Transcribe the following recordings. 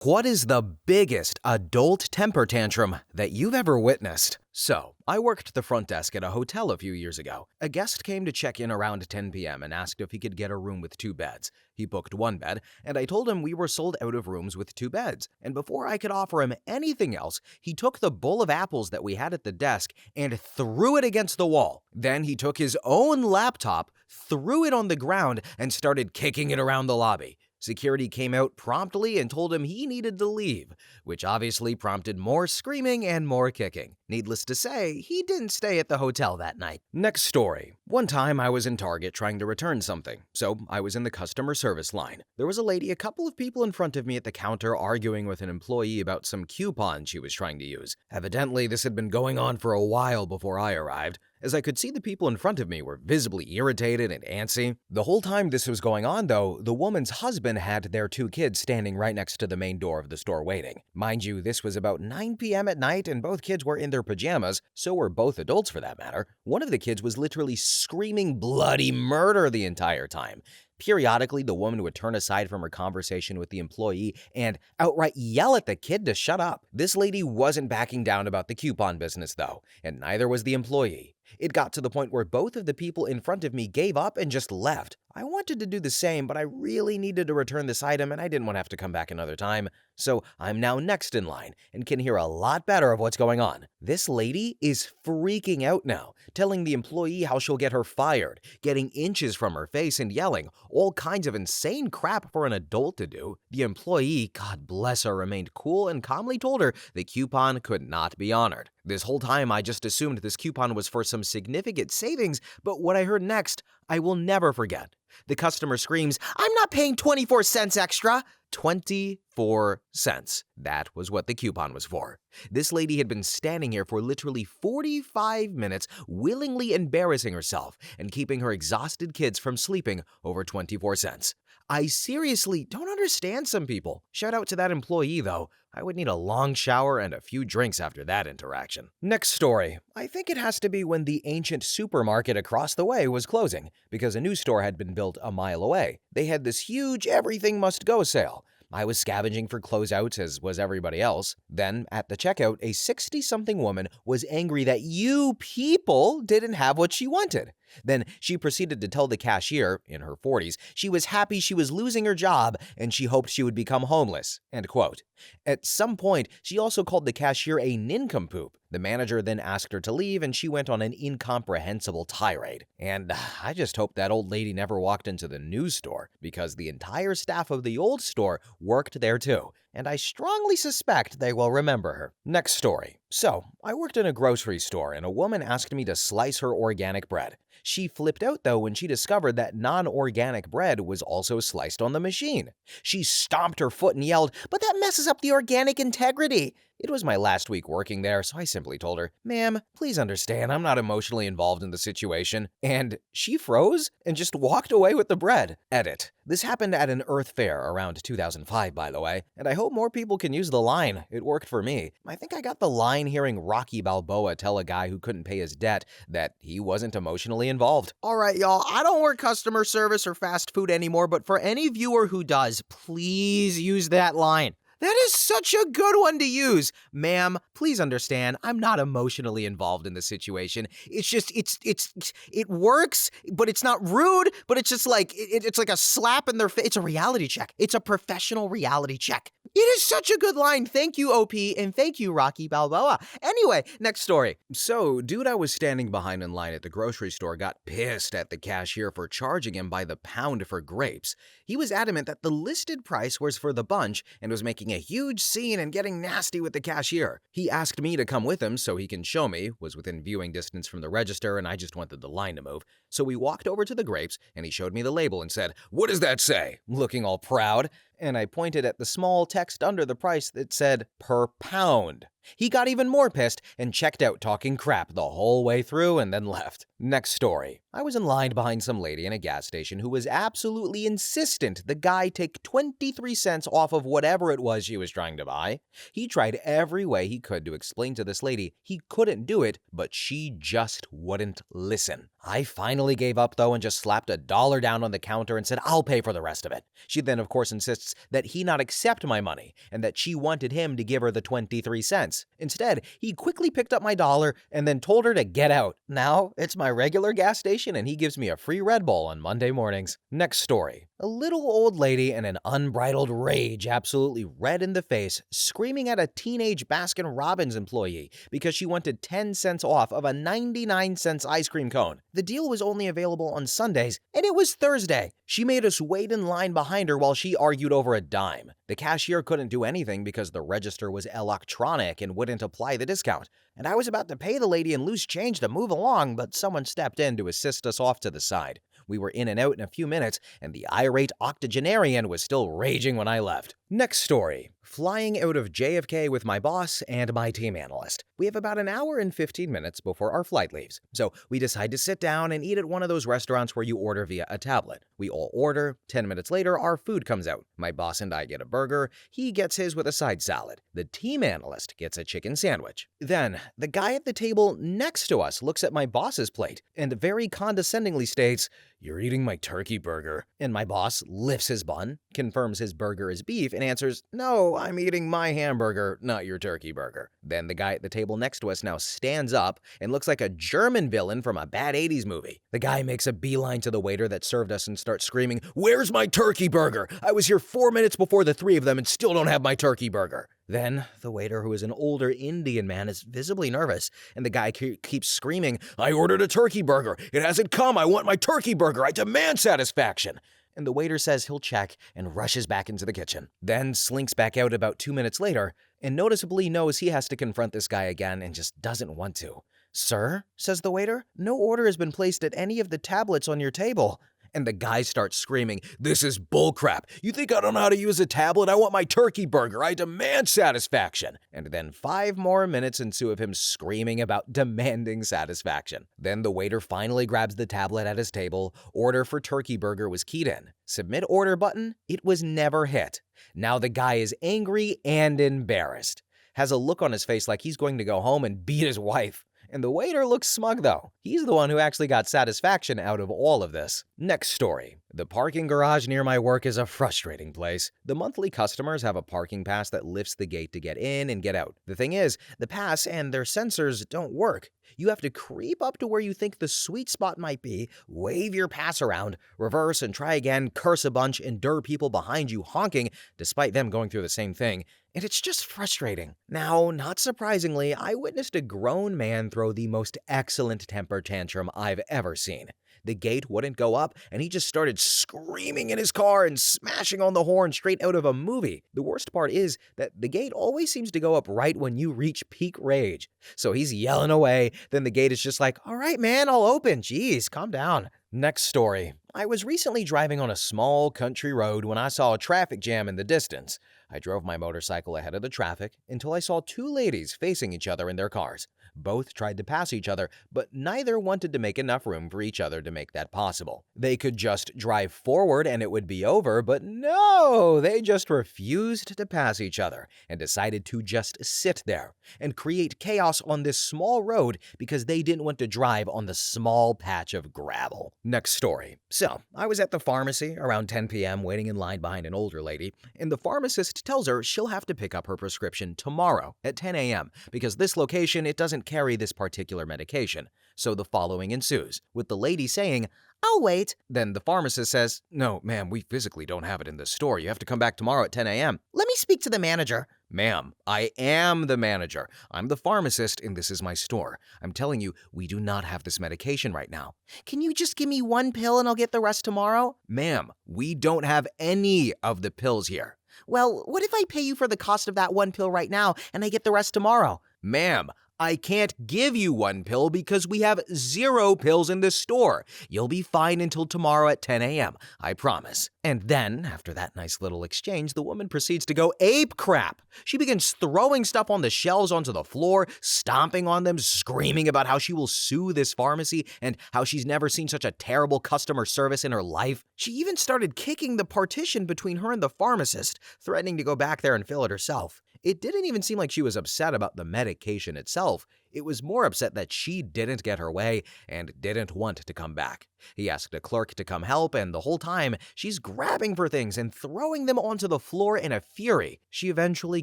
What is the biggest adult temper tantrum that you've ever witnessed? So, I worked the front desk at a hotel a few years ago. A guest came to check in around 10 p.m. and asked if he could get a room with 2 beds. He booked 1 bed, and I told him we were sold out of rooms with 2 beds. And before I could offer him anything else, he took the bowl of apples that we had at the desk and threw it against the wall. Then he took his own laptop, threw it on the ground, and started kicking it around the lobby. Security came out promptly and told him he needed to leave, which obviously prompted more screaming and more kicking. Needless to say, he didn't stay at the hotel that night. Next story. One time I was in Target trying to return something, so I was in the customer service line. There was a lady a couple of people in front of me at the counter arguing with an employee about some coupon she was trying to use. Evidently, this had been going on for a while before I arrived, as I could see the people in front of me were visibly irritated and antsy. The whole time this was going on, though, the woman's husband had their 2 kids standing right next to the main door of the store waiting. Mind you, this was about 9 p.m. at night and both kids were in their pajamas, so were both adults for that matter. One of the kids was literally screaming bloody murder the entire time. Periodically, the woman would turn aside from her conversation with the employee and outright yell at the kid to shut up. This lady wasn't backing down about the coupon business, though, and neither was the employee. It got to the point where both of the people in front of me gave up and just left. I wanted to do the same, but I really needed to return this item and I didn't want to have to come back another time. So I'm now next in line and can hear a lot better of what's going on. This lady is freaking out now, telling the employee how she'll get her fired, getting inches from her face and yelling all kinds of insane crap for an adult to do. The employee, God bless her, remained cool and calmly told her the coupon could not be honored. This whole time I just assumed this coupon was for some significant savings, but what I heard next, I will never forget. The customer screams, "I'm not paying 24 cents extra!" 24 cents. That was what the coupon was for. This lady had been standing here for literally 45 minutes, willingly embarrassing herself and keeping her exhausted kids from sleeping over 24 cents. I seriously don't understand some people. Shout out to that employee, though. I would need a long shower and a few drinks after that interaction. Next story. I think it has to be when the ancient supermarket across the way was closing, because a new store had been built a mile away. They had this huge everything must go sale. I was scavenging for closeouts, as was everybody else. Then, at the checkout, a 60-something woman was angry that you people didn't have what she wanted. Then she proceeded to tell the cashier, in her 40s, she was happy she was losing her job and she hoped she would become homeless. End quote. At some point, she also called the cashier a nincompoop. The manager then asked her to leave and she went on an incomprehensible tirade. And I just hope that old lady never walked into the new store, because the entire staff of the old store worked there too. And I strongly suspect they will remember her. Next story. So, I worked in a grocery store and a woman asked me to slice her organic bread. She flipped out though when she discovered that non-organic bread was also sliced on the machine. She stomped her foot and yelled, "But that messes up the organic integrity." It was my last week working there, so I simply told her, "Ma'am, please understand, I'm not emotionally involved in the situation." And she froze and just walked away with the bread. Edit. This happened at an Earth Fair around 2005, by the way, and I hope more people can use the line. It worked for me. I think I got the line hearing Rocky Balboa tell a guy who couldn't pay his debt that he wasn't emotionally involved. Alright, y'all, I don't work customer service or fast food anymore, but for any viewer who does, please use that line. That is such a good one to use. Ma'am, please understand, I'm not emotionally involved in the situation. It's just, it works, but it's not rude, but it's just like, it's like a slap in their face. It's a reality check. It's a professional reality check. It is such a good line. Thank you, OP, and thank you, Rocky Balboa. Anyway, next story. So, dude I was standing behind in line at the grocery store got pissed at the cashier for charging him by the pound for grapes. He was adamant that the listed price was for the bunch and was making a huge scene and getting nasty with the cashier. He asked me to come with him so he can show me, was within viewing distance from the register, and I just wanted the line to move. So we walked over to the grapes and he showed me the label and said, "What does that say?" Looking all proud. And I pointed at the small text under the price that said, "per pound." He got even more pissed and checked out talking crap the whole way through and then left. Next story. I was in line behind some lady in a gas station who was absolutely insistent the guy take 23 cents off of whatever it was she was trying to buy. He tried every way he could to explain to this lady he couldn't do it, but she just wouldn't listen. I finally gave up though and just slapped $1 down on the counter and said, "I'll pay for the rest of it." She then of course insists insists that he not accept my money and that she wanted him to give her the 23 cents. Instead, he quickly picked up my dollar and then told her to get out. Now, it's my regular gas station and he gives me a free Red Bull on Monday mornings. Next story. A little old lady in an unbridled rage, absolutely red in the face, screaming at a teenage Baskin-Robbins employee because she wanted 10 cents off of a 99-cent ice cream cone. The deal was only available on Sundays, and it was Thursday. She made us wait in line behind her while she argued over a dime. The cashier couldn't do anything because the register was electronic and wouldn't apply the discount. And I was about to pay the lady in loose change to move along, but someone stepped in to assist us off to the side. We were in and out in a few minutes, and the irate octogenarian was still raging when I left. Next story. Flying out of JFK with my boss and my team analyst. We have about an hour and 15 minutes before our flight leaves, so we decide to sit down and eat at one of those restaurants where you order via a tablet. We all order. 10 minutes later, our food comes out. My boss and I get a burger. He gets his with a side salad. The team analyst gets a chicken sandwich. Then, the guy at the table next to us looks at my boss's plate and very condescendingly states, "You're eating my turkey burger." And my boss lifts his bun, confirms his burger is beef, and answers, "No, I'm eating my hamburger, not your turkey burger." Then the guy at the table next to us now stands up and looks like a German villain from a bad 80s movie. The guy makes a beeline to the waiter that served us and starts screaming, "Where's my turkey burger? I was here 4 minutes before the three of them and still don't have my turkey burger." Then, the waiter, who is an older Indian man, is visibly nervous, and the guy keeps screaming, "I ordered a turkey burger. It hasn't come. I want my turkey burger. I demand satisfaction." And the waiter says he'll check and rushes back into the kitchen. Then slinks back out about 2 minutes later and noticeably knows he has to confront this guy again and just doesn't want to. "Sir," says the waiter, "no order has been placed at any of the tablets on your table." And the guy starts screaming, "This is bullcrap. You think I don't know how to use a tablet? I want my turkey burger. I demand satisfaction." And then 5 more minutes ensue of him screaming about demanding satisfaction. Then the waiter finally grabs the tablet at his table. Order for turkey burger was keyed in. Submit order button, it was never hit. Now the guy is angry and embarrassed. Has a look on his face like he's going to go home and beat his wife. And the waiter looks smug though. He's the one who actually got satisfaction out of all of this. Next story. The parking garage near my work is a frustrating place. The monthly customers have a parking pass that lifts the gate to get in and get out. The thing is, the pass and their sensors don't work. You have to creep up to where you think the sweet spot might be, wave your pass around, reverse and try again, curse a bunch, endure people behind you honking, despite them going through the same thing. And it's just frustrating. Now, not surprisingly, I witnessed a grown man throw the most excellent temper tantrum I've ever seen. The gate wouldn't go up, and he just started screaming in his car and smashing on the horn straight out of a movie. The worst part is that the gate always seems to go up right when you reach peak rage. So he's yelling away, then the gate is just like, "All right, man, I'll open. Jeez, calm down." Next story. I was recently driving on a small country road when I saw a traffic jam in the distance. I drove my motorcycle ahead of the traffic until I saw 2 ladies facing each other in their cars. Both tried to pass each other, but neither wanted to make enough room for each other to make that possible. They could just drive forward and it would be over, but no, they just refused to pass each other and decided to just sit there and create chaos on this small road because they didn't want to drive on the small patch of gravel. Next story. So, I was at the pharmacy around 10 p.m. waiting in line behind an older lady, and the pharmacist tells her she'll have to pick up her prescription tomorrow at 10 a.m. because this location, it doesn't carry this particular medication. So the following ensues, with the lady saying, "I'll wait." Then the pharmacist says, "No, ma'am, we physically don't have it in the store. You have to come back tomorrow at 10 a.m. "Let me speak to the manager." "Ma'am, I am the manager. I'm the pharmacist and this is my store. I'm telling you, we do not have this medication right now." "Can you just give me 1 pill and I'll get the rest tomorrow?" "Ma'am, we don't have any of the pills here." "Well, what if I pay you for the cost of that 1 pill right now and I get the rest tomorrow?" "Ma'am, I can't give you 1 pill because we have 0 pills in this store. You'll be fine until tomorrow at 10 a.m., I promise." And then, after that nice little exchange, the woman proceeds to go ape crap. She begins throwing stuff on the shelves onto the floor, stomping on them, screaming about how she will sue this pharmacy and how she's never seen such a terrible customer service in her life. She even started kicking the partition between her and the pharmacist, threatening to go back there and fill it herself. It didn't even seem like she was upset about the medication itself. It was more upset that she didn't get her way and didn't want to come back. He asked a clerk to come help, and the whole time, she's grabbing for things and throwing them onto the floor in a fury. She eventually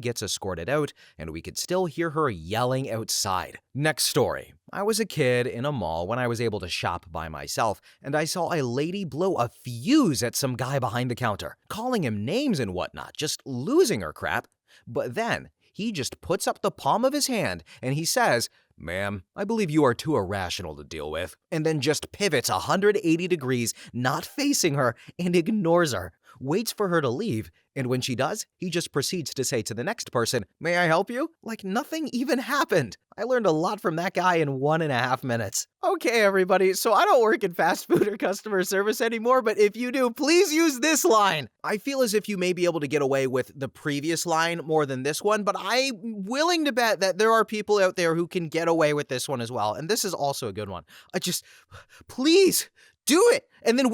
gets escorted out, and we could still hear her yelling outside. Next story. I was a kid in a mall when I was able to shop by myself, and I saw a lady blow a fuse at some guy behind the counter, calling him names and whatnot, just losing her crap. But then, he just puts up the palm of his hand and he says, "Ma'am, I believe you are too irrational to deal with," and then just pivots 180 degrees, not facing her, and ignores her, waits for her to leave, and when she does, he just proceeds to say to the next person, "May I help you?" Like nothing even happened. I learned a lot from that guy in 1.5 minutes. Okay, everybody, so I don't work in fast food or customer service anymore, but if you do, please use this line. I feel as if you may be able to get away with the previous line more than this one, but I'm willing to bet that there are people out there who can get away with this one as well, and this is also a good one. Please, do it. And then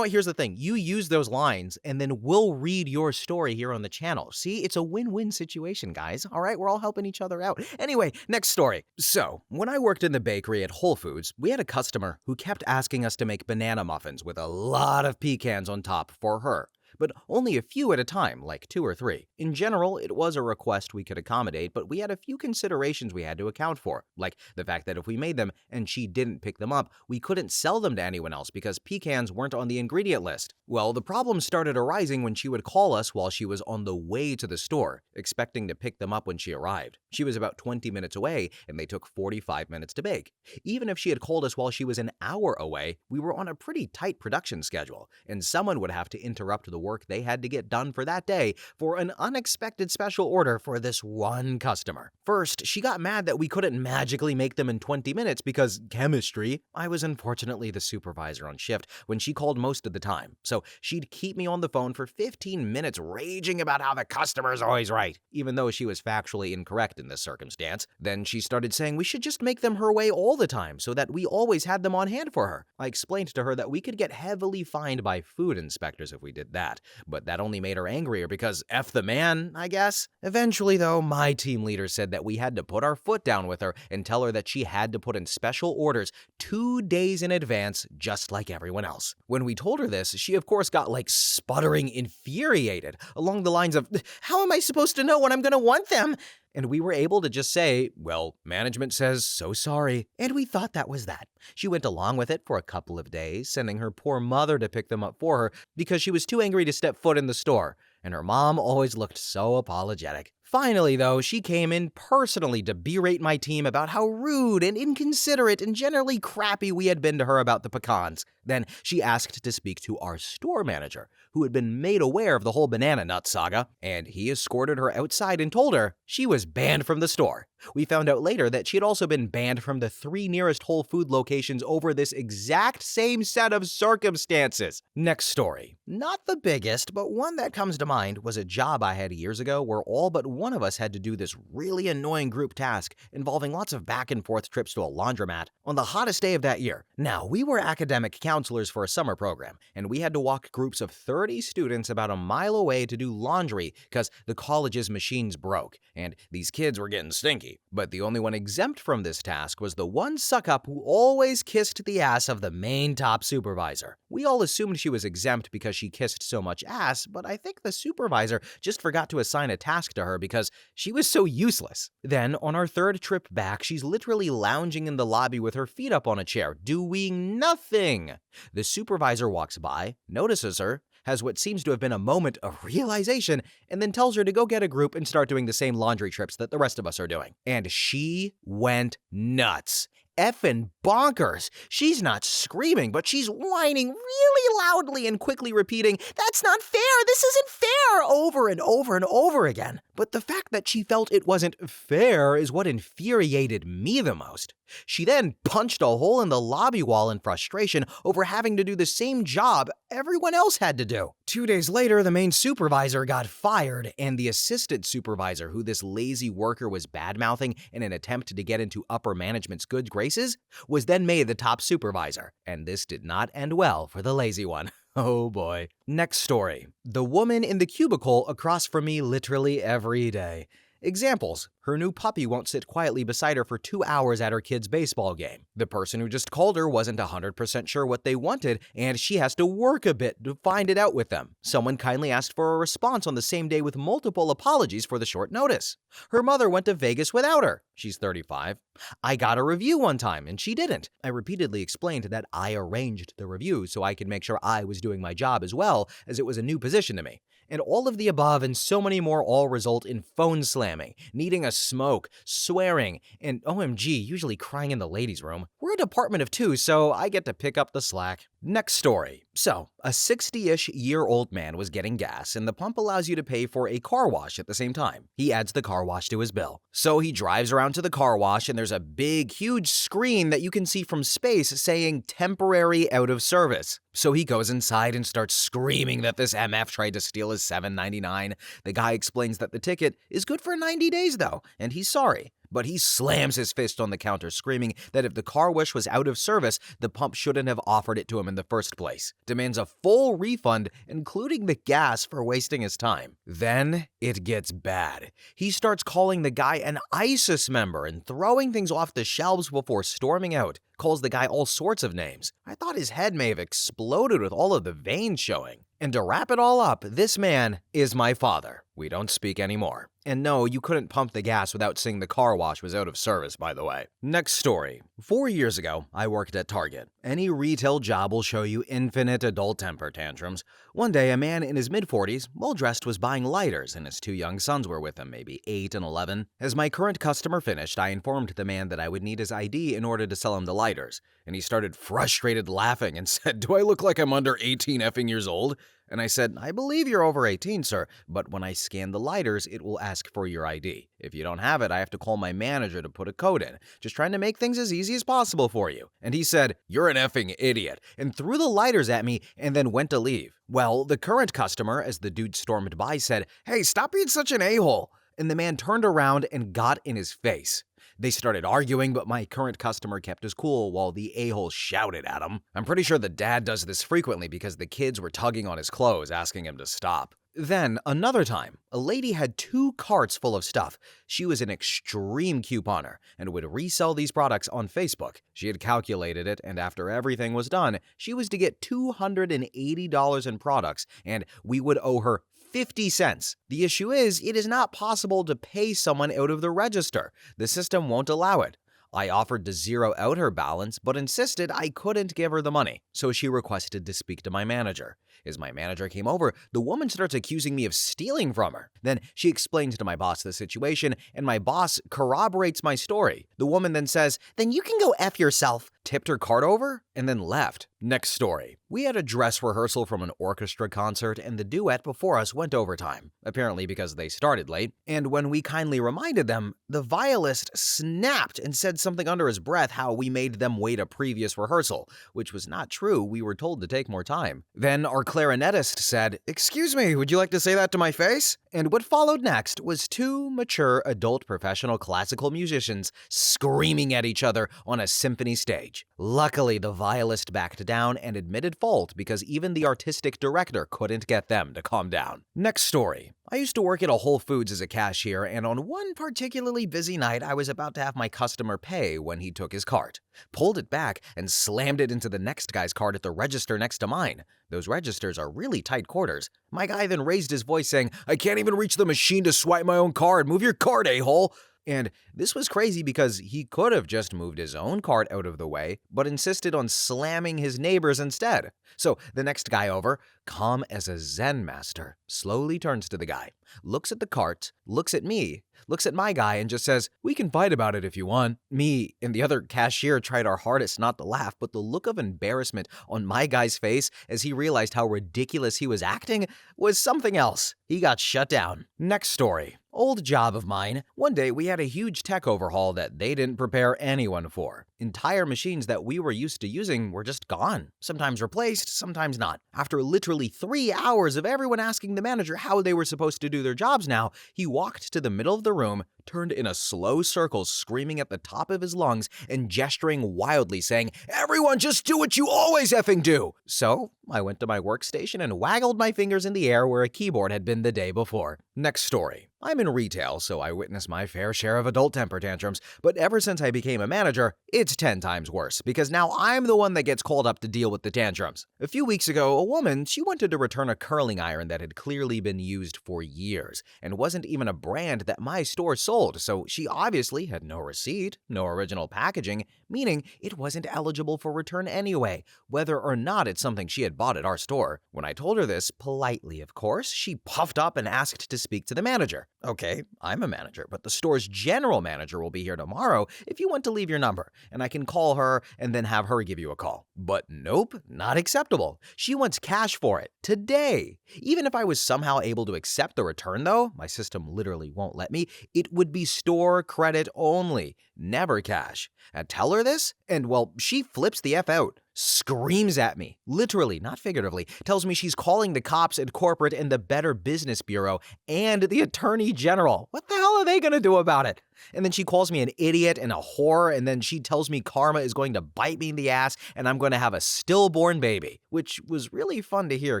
here's the thing. You use those lines and then we'll read your story here on the channel. See, it's a win-win situation, guys. All right, we're all helping each other out. Anyway, next story. So, when I worked in the bakery at Whole Foods, we had a customer who kept asking us to make banana muffins with a lot of pecans on top for her, but only a few at a time, like 2 or 3. In general, it was a request we could accommodate, but we had a few considerations we had to account for, like the fact that if we made them and she didn't pick them up, we couldn't sell them to anyone else because pecans weren't on the ingredient list. Well, the problem started arising when she would call us while she was on the way to the store, expecting to pick them up when she arrived. She was about 20 minutes away, and they took 45 minutes to bake. Even if she had called us while she was an hour away, we were on a pretty tight production schedule, and someone would have to interrupt the work they had to get done for that day for an unexpected special order for this one customer. First, she got mad that we couldn't magically make them in 20 minutes because chemistry. I was unfortunately the supervisor on shift when she called most of the time, so she'd keep me on the phone for 15 minutes raging about how the customer's always right, even though she was factually incorrect in this circumstance. Then she started saying we should just make them her way all the time so that we always had them on hand for her. I explained to her that we could get heavily fined by food inspectors if we did that, but that only made her angrier because F the man, I guess. Eventually, though, my team leader said that we had to put our foot down with her and tell her that she had to put in special orders 2 days in advance, just like everyone else. When we told her this, she of course got sputtering infuriated, along the lines of, "How am I supposed to know when I'm gonna want them?" And we were able to just say, "Well, management says so sorry." And we thought that was that. She went along with it for a couple of days, sending her poor mother to pick them up for her because she was too angry to step foot in the store. And her mom always looked so apologetic. Finally, though, she came in personally to berate my team about how rude and inconsiderate and generally crappy we had been to her about the pecans. Then she asked to speak to our store manager, who had been made aware of the whole banana nut saga, and he escorted her outside and told her she was banned from the store. We found out later that she had also been banned from the 3 nearest Whole Food locations over this exact same set of circumstances. Next story. Not the biggest, but one that comes to mind was a job I had years ago where all but one of us had to do this really annoying group task involving lots of back and forth trips to a laundromat on the hottest day of that year. Now, we were academic counselors for a summer program, and we had to walk groups of 30 students about a mile away to do laundry because the college's machines broke, and these kids were getting stinky. But the only one exempt from this task was the one suck-up who always kissed the ass of the main top supervisor. We all assumed she was exempt because she kissed so much ass, but I think the supervisor just forgot to assign a task to her because she was so useless. Then, on our 3rd trip back, she's literally lounging in the lobby with her feet up on a chair, doing nothing. The supervisor walks by, notices her, has what seems to have been a moment of realization, and then tells her to go get a group and start doing the same laundry trips that the rest of us are doing. And she went nuts. Effing bonkers. She's not screaming, but she's whining really loudly and quickly repeating, "That's not fair, this isn't fair," over and over and over again. But the fact that she felt it wasn't fair is what infuriated me the most. She then punched a hole in the lobby wall in frustration over having to do the same job everyone else had to do. 2 days later, the main supervisor got fired, and the assistant supervisor, who this lazy worker was bad-mouthing in an attempt to get into upper management's good graces, was then made the top supervisor. And this did not end well for the lazy one. Oh boy. Next story. The woman in the cubicle across from me literally every day. Examples: her new puppy won't sit quietly beside her for 2 hours at her kid's baseball game. The person who just called her wasn't 100% sure what they wanted, and she has to work a bit to find it out with them. Someone kindly asked for a response on the same day with multiple apologies for the short notice. Her mother went to Vegas without her. She's 35. I got a review one time, and she didn't. I repeatedly explained that I arranged the review so I could make sure I was doing my job as well, as it was a new position to me. And all of the above and so many more all result in phone slamming, needing a smoke, swearing, and OMG, usually crying in the ladies' room. We're a department of 2, so I get to pick up the slack. Next story. So, a 60-ish year-old man was getting gas, and the pump allows you to pay for a car wash at the same time. He adds the car wash to his bill. So he drives around to the car wash, and there's a big, huge screen that you can see from space saying temporary out of service. So he goes inside and starts screaming that this MF tried to steal his $7.99. The guy explains that the ticket is good for 90 days though, and he's sorry. But he slams his fist on the counter, screaming that if the car wash was out of service, the pump shouldn't have offered it to him in the first place. Demands a full refund, including the gas, for wasting his time. Then it gets bad. He starts calling the guy an ISIS member and throwing things off the shelves before storming out. Calls the guy all sorts of names. I thought his head may have exploded with all of the veins showing. And to wrap it all up, this man is my father. We don't speak anymore. And no, you couldn't pump the gas without saying the car wash was out of service, by the way. Next story. 4 years ago, I worked at Target. Any retail job will show you infinite adult temper tantrums. One day, a man in his mid-40s, well-dressed, was buying lighters, and his 2 young sons were with him, maybe 8 and 11. As my current customer finished, I informed the man that I would need his ID in order to sell him the lighters. And he started frustrated laughing and said, "Do I look like I'm under 18 effing years old?" And I said, "I believe you're over 18, sir, but when I scan the lighters, it will ask for your ID. If you don't have it, I have to call my manager to put a code in. Just trying to make things as easy as possible for you." And he said, "You're an effing idiot," and threw the lighters at me and then went to leave. Well, the current customer, as the dude stormed by, said, "Hey, stop being such an a-hole." And the man turned around and got in his face. They started arguing, but my current customer kept his cool while the a-hole shouted at him. I'm pretty sure the dad does this frequently because the kids were tugging on his clothes, asking him to stop. Then, another time, a lady had 2 carts full of stuff. She was an extreme couponer and would resell these products on Facebook. She had calculated it, and after everything was done, she was to get $280 in products, and we would owe her 50 cents. The issue is, it is not possible to pay someone out of the register. The system won't allow it. I offered to zero out her balance, but insisted I couldn't give her the money, so she requested to speak to my manager. As my manager came over, the woman starts accusing me of stealing from her. Then she explains to my boss the situation, and my boss corroborates my story. The woman then says, "Then you can go F yourself," tipped her cart over, and then left. Next story. We had a dress rehearsal from an orchestra concert, and the duet before us went overtime, apparently because they started late. And when we kindly reminded them, the violist snapped and said something under his breath how we made them wait a previous rehearsal, which was not true. We were told to take more time. Then our clarinetist said, "Excuse me, would you like to say that to my face?" And what followed next was 2 mature adult professional classical musicians screaming at each other on a symphony stage. Luckily, the violist backed down and admitted fault because even the artistic director couldn't get them to calm down. Next story. I used to work at a Whole Foods as a cashier, and on one particularly busy night, I was about to have my customer pay when he took his cart, pulled it back, and slammed it into the next guy's cart at the register next to mine. Those registers are really tight quarters. My guy then raised his voice saying, "I can't even reach the machine to swipe my own card. Move your card, a-hole." And this was crazy because he could have just moved his own cart out of the way, but insisted on slamming his neighbor's instead. So the next guy over, calm as a Zen master, slowly turns to the guy, looks at the cart, looks at me, looks at my guy, and just says, "We can fight about it if you want." Me and the other cashier tried our hardest not to laugh, but the look of embarrassment on my guy's face as he realized how ridiculous he was acting was something else. He got shut down. Next story. Old job of mine. One day we had a huge tech overhaul that they didn't prepare anyone for. Entire machines that we were used to using were just gone. Sometimes replaced, sometimes not. After literally 3 hours of everyone asking the manager how they were supposed to do their jobs now, he walked to the middle of the room, turned in a slow circle, screaming at the top of his lungs and gesturing wildly, saying, "Everyone, just do what you always effing do!" So I went to my workstation and waggled my fingers in the air where a keyboard had been the day before. Next story. I'm in retail, so I witnessed my fair share of adult temper tantrums, but ever since I became a manager, it's 10 times worse, because now I'm the one that gets called up to deal with the tantrums. A few weeks ago, a woman, she wanted to return a curling iron that had clearly been used for years, and wasn't even a brand that my store sold, so she obviously had no receipt, no original packaging, meaning it wasn't eligible for return anyway, whether or not it's something she had bought at our store. When I told her this, politely of course, she puffed up and asked to speak to the manager. Okay, I'm a manager, but the store's general manager will be here tomorrow if you want to leave your number, and I can call her and then have her give you a call. But nope, not acceptable. She wants cash for it, today. Even if I was somehow able to accept the return though, my system literally won't let me, it would be store credit only, never cash. I tell her this, and well, she flips the F out. Screams at me, literally, not figuratively, tells me she's calling the cops and corporate and the Better Business Bureau and the Attorney General. What the hell are they gonna do about it? And then she calls me an idiot and a whore, and then she tells me karma is going to bite me in the ass and I'm going to have a stillborn baby, which was really fun to hear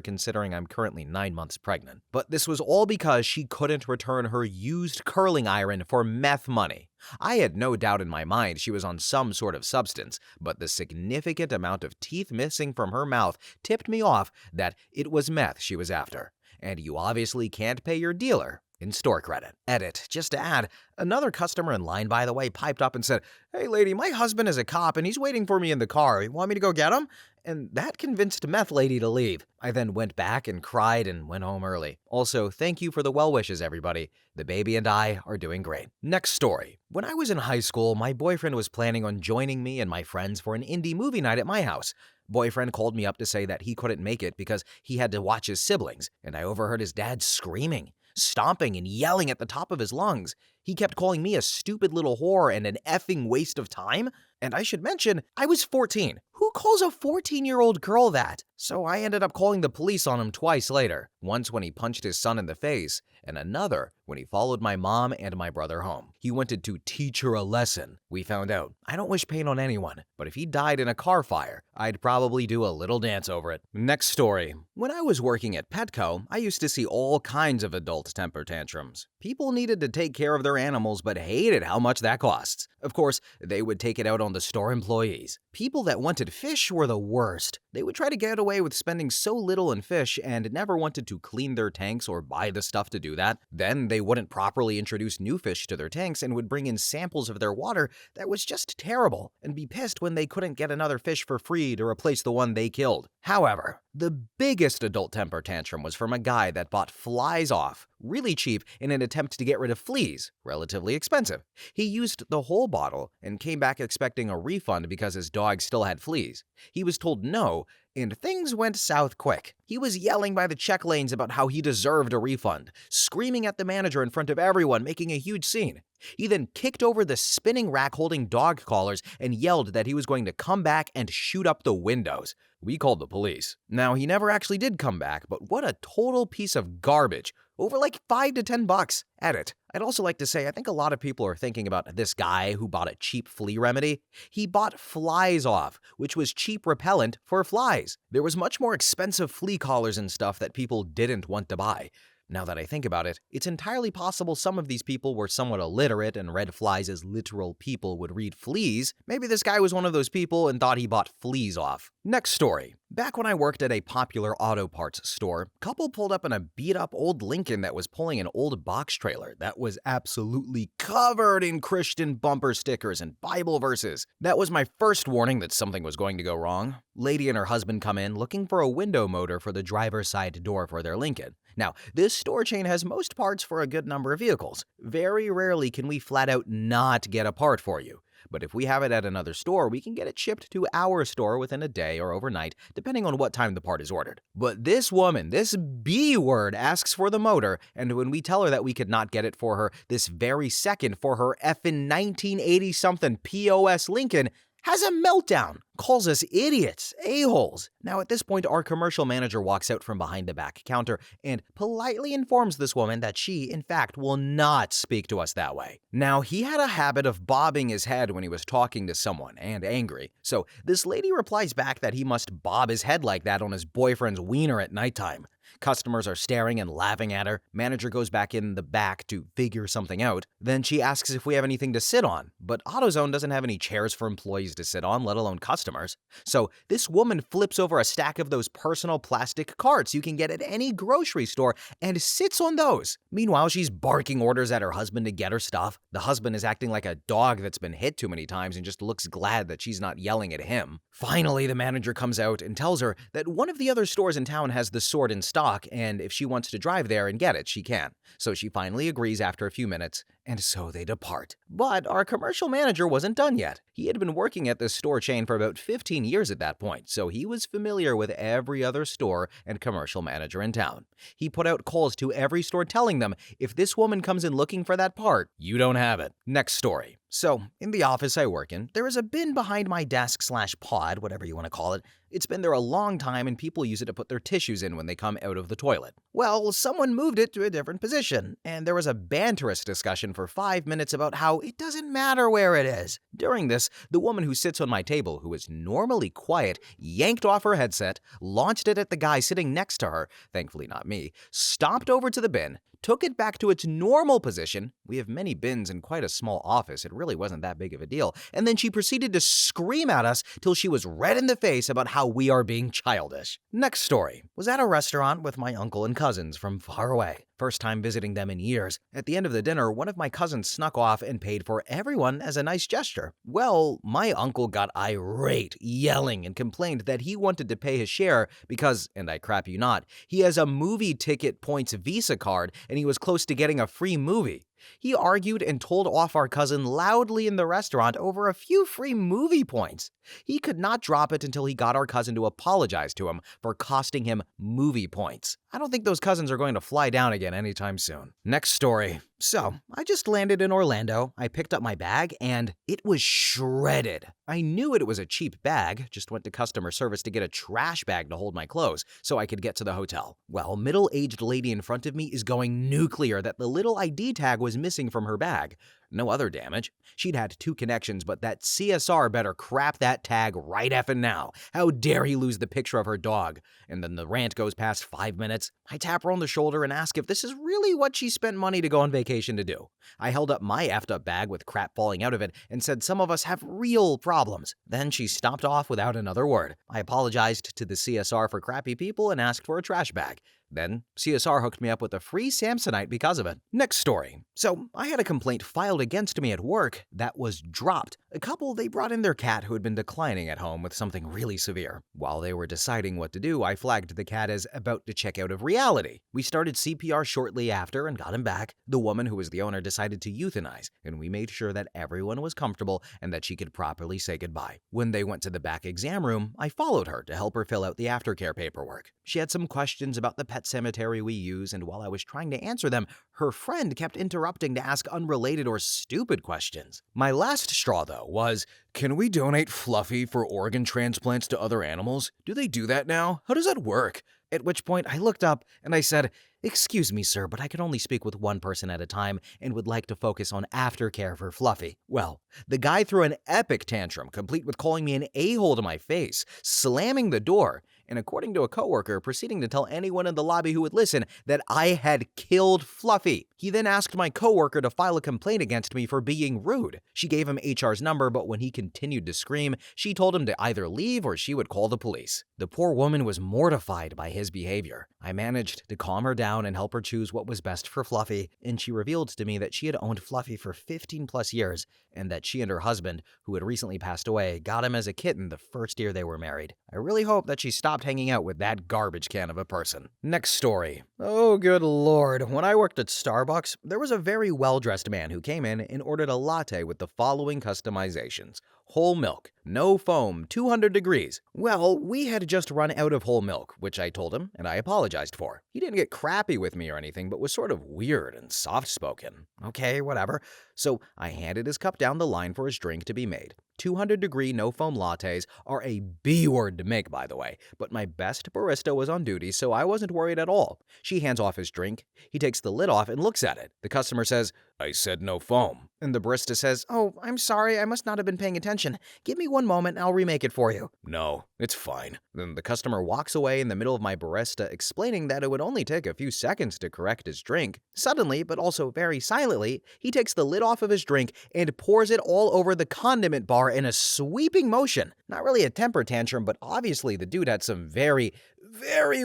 considering I'm currently 9 months pregnant. But this was all because she couldn't return her used curling iron for meth money. I had no doubt in my mind she was on some sort of substance, but the significant amount of teeth missing from her mouth tipped me off that it was meth she was after. And you obviously can't pay your dealer in store credit. Edit. Just to add, another customer in line, by the way, piped up and said, "Hey lady, my husband is a cop and he's waiting for me in the car. You want me to go get him?" And that convinced meth lady to leave. I then went back and cried and went home early. Also, thank you for the well wishes, everybody. The baby and I are doing great. Next story. When I was in high school, my boyfriend was planning on joining me and my friends for an indie movie night at my house. Boyfriend called me up to say that he couldn't make it because he had to watch his siblings, and I overheard his dad screaming, stomping, and yelling at the top of his lungs. He kept calling me a stupid little whore and an effing waste of time. And I should mention, I was 14. Who calls a 14-year-old girl that? So I ended up calling the police on him twice later. Once when he punched his son in the face, and another when he followed my mom and my brother home. He wanted to teach her a lesson. We found out. I don't wish pain on anyone, but if he died in a car fire, I'd probably do a little dance over it. Next story. When I was working at Petco, I used to see all kinds of adult temper tantrums. People needed to take care of their animals but hated how much that costs. Of course, they would take it out on the store employees. People that wanted fish were the worst. They would try to get away with spending so little in fish and never wanted to clean their tanks or buy the stuff to do that. Then they wouldn't properly introduce new fish to their tanks and would bring in samples of their water that was just terrible and be pissed when they couldn't get another fish for free to replace the one they killed. However, the biggest adult temper tantrum was from a guy that bought flies off really cheap in an attempt to get rid of fleas, relatively expensive. He used the whole bottle and came back expecting a refund because his dog still had fleas. He was told no, and things went south quick. He was yelling by the check lanes about how he deserved a refund, screaming at the manager in front of everyone, making a huge scene. He then kicked over the spinning rack holding dog collars and yelled that he was going to come back and shoot up the windows. We called the police. Now, he never actually did come back, but what a total piece of garbage. Over like $5 to $10. Edit. I'd also like to say I think a lot of people are thinking about this guy who bought a cheap flea remedy. He bought flies off, which was cheap repellent for flies. There was much more expensive flea collars and stuff that people didn't want to buy. Now that I think about it, it's entirely possible some of these people were somewhat illiterate and read flies as literal people would read fleas. Maybe this guy was one of those people and thought he bought fleas off. Next story. Back when I worked at a popular auto parts store, a couple pulled up in a beat-up old Lincoln that was pulling an old box trailer that was absolutely covered in Christian bumper stickers and Bible verses. That was my first warning that something was going to go wrong. Lady and her husband come in looking for a window motor for the driver's side door for their Lincoln. Now, this store chain has most parts for a good number of vehicles. Very rarely can we flat out not get a part for you. But if we have it at another store, we can get it shipped to our store within a day or overnight, depending on what time the part is ordered. But this woman, this B word, asks for the motor, and when we tell her that we could not get it for her this very second for her effing 1980-something POS Lincoln, has a meltdown, calls us idiots, a-holes. Now at this point, our commercial manager walks out from behind the back counter and politely informs this woman that she, in fact, will not speak to us that way. Now, he had a habit of bobbing his head when he was talking to someone and angry, so this lady replies back that he must bob his head like that on his boyfriend's wiener at nighttime. Customers are staring and laughing at her. Manager goes back in the back to figure something out. Then she asks if we have anything to sit on, but AutoZone doesn't have any chairs for employees to sit on, let alone customers. So this woman flips over a stack of those personal plastic carts you can get at any grocery store and sits on those. Meanwhile, she's barking orders at her husband to get her stuff. The husband is acting like a dog that's been hit too many times and just looks glad that she's not yelling at him. Finally, the manager comes out and tells her that one of the other stores in town has the sword in stock, and if she wants to drive there and get it, she can. So she finally agrees after a few minutes, and so they depart. But our commercial manager wasn't done yet. He had been working at this store chain for about 15 years at that point, so he was familiar with every other store and commercial manager in town. He put out calls to every store telling them, if this woman comes in looking for that part, you don't have it. Next story. So, in the office I work in, there is a bin behind my desk/pod, whatever you want to call it. It's been there a long time and people use it to put their tissues in when they come out of the toilet. Well, someone moved it to a different position, and there was a banterous discussion for 5 minutes about how it doesn't matter where it is. During this, the woman who sits on my table, who is normally quiet, yanked off her headset, launched it at the guy sitting next to her, thankfully not me, stomped over to the bin, took it back to its normal position. We have many bins in quite a small office. It really wasn't that big of a deal. And then she proceeded to scream at us till she was red in the face about how we are being childish. Next story. Was at a restaurant with my uncle and cousins from far away. First time visiting them in years. At the end of the dinner, one of my cousins snuck off and paid for everyone as a nice gesture. Well, my uncle got irate, yelling, and complained that he wanted to pay his share because, and I crap you not, he has a movie ticket points Visa card and he was close to getting a free movie. He argued and told off our cousin loudly in the restaurant over a few free movie points. He could not drop it until he got our cousin to apologize to him for costing him movie points. I don't think those cousins are going to fly down again anytime soon. Next story. So, I just landed in Orlando, I picked up my bag, and it was shredded. I knew it was a cheap bag, just went to customer service to get a trash bag to hold my clothes so I could get to the hotel. Well, middle-aged lady in front of me is going nuclear that the little ID tag was missing from her bag. No other damage. She'd had 2 connections, but that CSR better crap that tag right effing now. How dare he lose the picture of her dog? And then the rant goes past 5 minutes. I tap her on the shoulder and ask if this is really what she spent money to go on vacation to do. I held up my effed up bag with crap falling out of it and said some of us have real problems. Then she stomped off without another word. I apologized to the CSR for crappy people and asked for a trash bag. Then, CSR hooked me up with a free Samsonite because of it. Next story. So, I had a complaint filed against me at work that was dropped. A couple, they brought in their cat who had been declining at home with something really severe. While they were deciding what to do, I flagged the cat as about to check out of reality. We started CPR shortly after and got him back. The woman who was the owner decided to euthanize, and we made sure that everyone was comfortable and that she could properly say goodbye. When they went to the back exam room, I followed her to help her fill out the aftercare paperwork. She had some questions about the pet cemetery we use, and while I was trying to answer them, her friend kept interrupting to ask unrelated or stupid questions. My last straw, though, was, can we donate Fluffy for organ transplants to other animals? Do they do that now? How does that work? At which point I looked up and I said, excuse me, sir, but I can only speak with one person at a time and would like to focus on aftercare for Fluffy. Well, the guy threw an epic tantrum, complete with calling me an a-hole to my face, slamming the door, and according to a coworker, proceeding to tell anyone in the lobby who would listen that I had killed Fluffy. He then asked my coworker to file a complaint against me for being rude. She gave him HR's number, but when he continued to scream, she told him to either leave or she would call the police. The poor woman was mortified by his behavior. I managed to calm her down and help her choose what was best for Fluffy, and she revealed to me that she had owned Fluffy for 15 plus years and that she and her husband, who had recently passed away, got him as a kitten the first year they were married. I really hope that she stopped hanging out with that garbage can of a person. Next story. Oh, good lord. When I worked at Starbucks, there was a very well-dressed man who came in and ordered a latte with the following customizations. Whole milk, no foam, 200 degrees. Well, we had just run out of whole milk, which I told him and I apologized for. He didn't get crappy with me or anything, but was sort of weird and soft-spoken. Okay, whatever. So I handed his cup down the line for his drink to be made. 200-degree no-foam lattes are a B word to make, by the way, but my best barista was on duty, so I wasn't worried at all. She hands off his drink. He takes the lid off and looks at it. The customer says, "I said no foam." And the barista says, "Oh, I'm sorry, I must not have been paying attention. Give me one moment and I'll remake it for you." "No, it's fine." Then the customer walks away in the middle of my barista explaining that it would only take a few seconds to correct his drink. Suddenly, but also very silently, he takes the lid off of his drink and pours it all over the condiment bar in a sweeping motion. Not really a temper tantrum, but obviously the dude had some very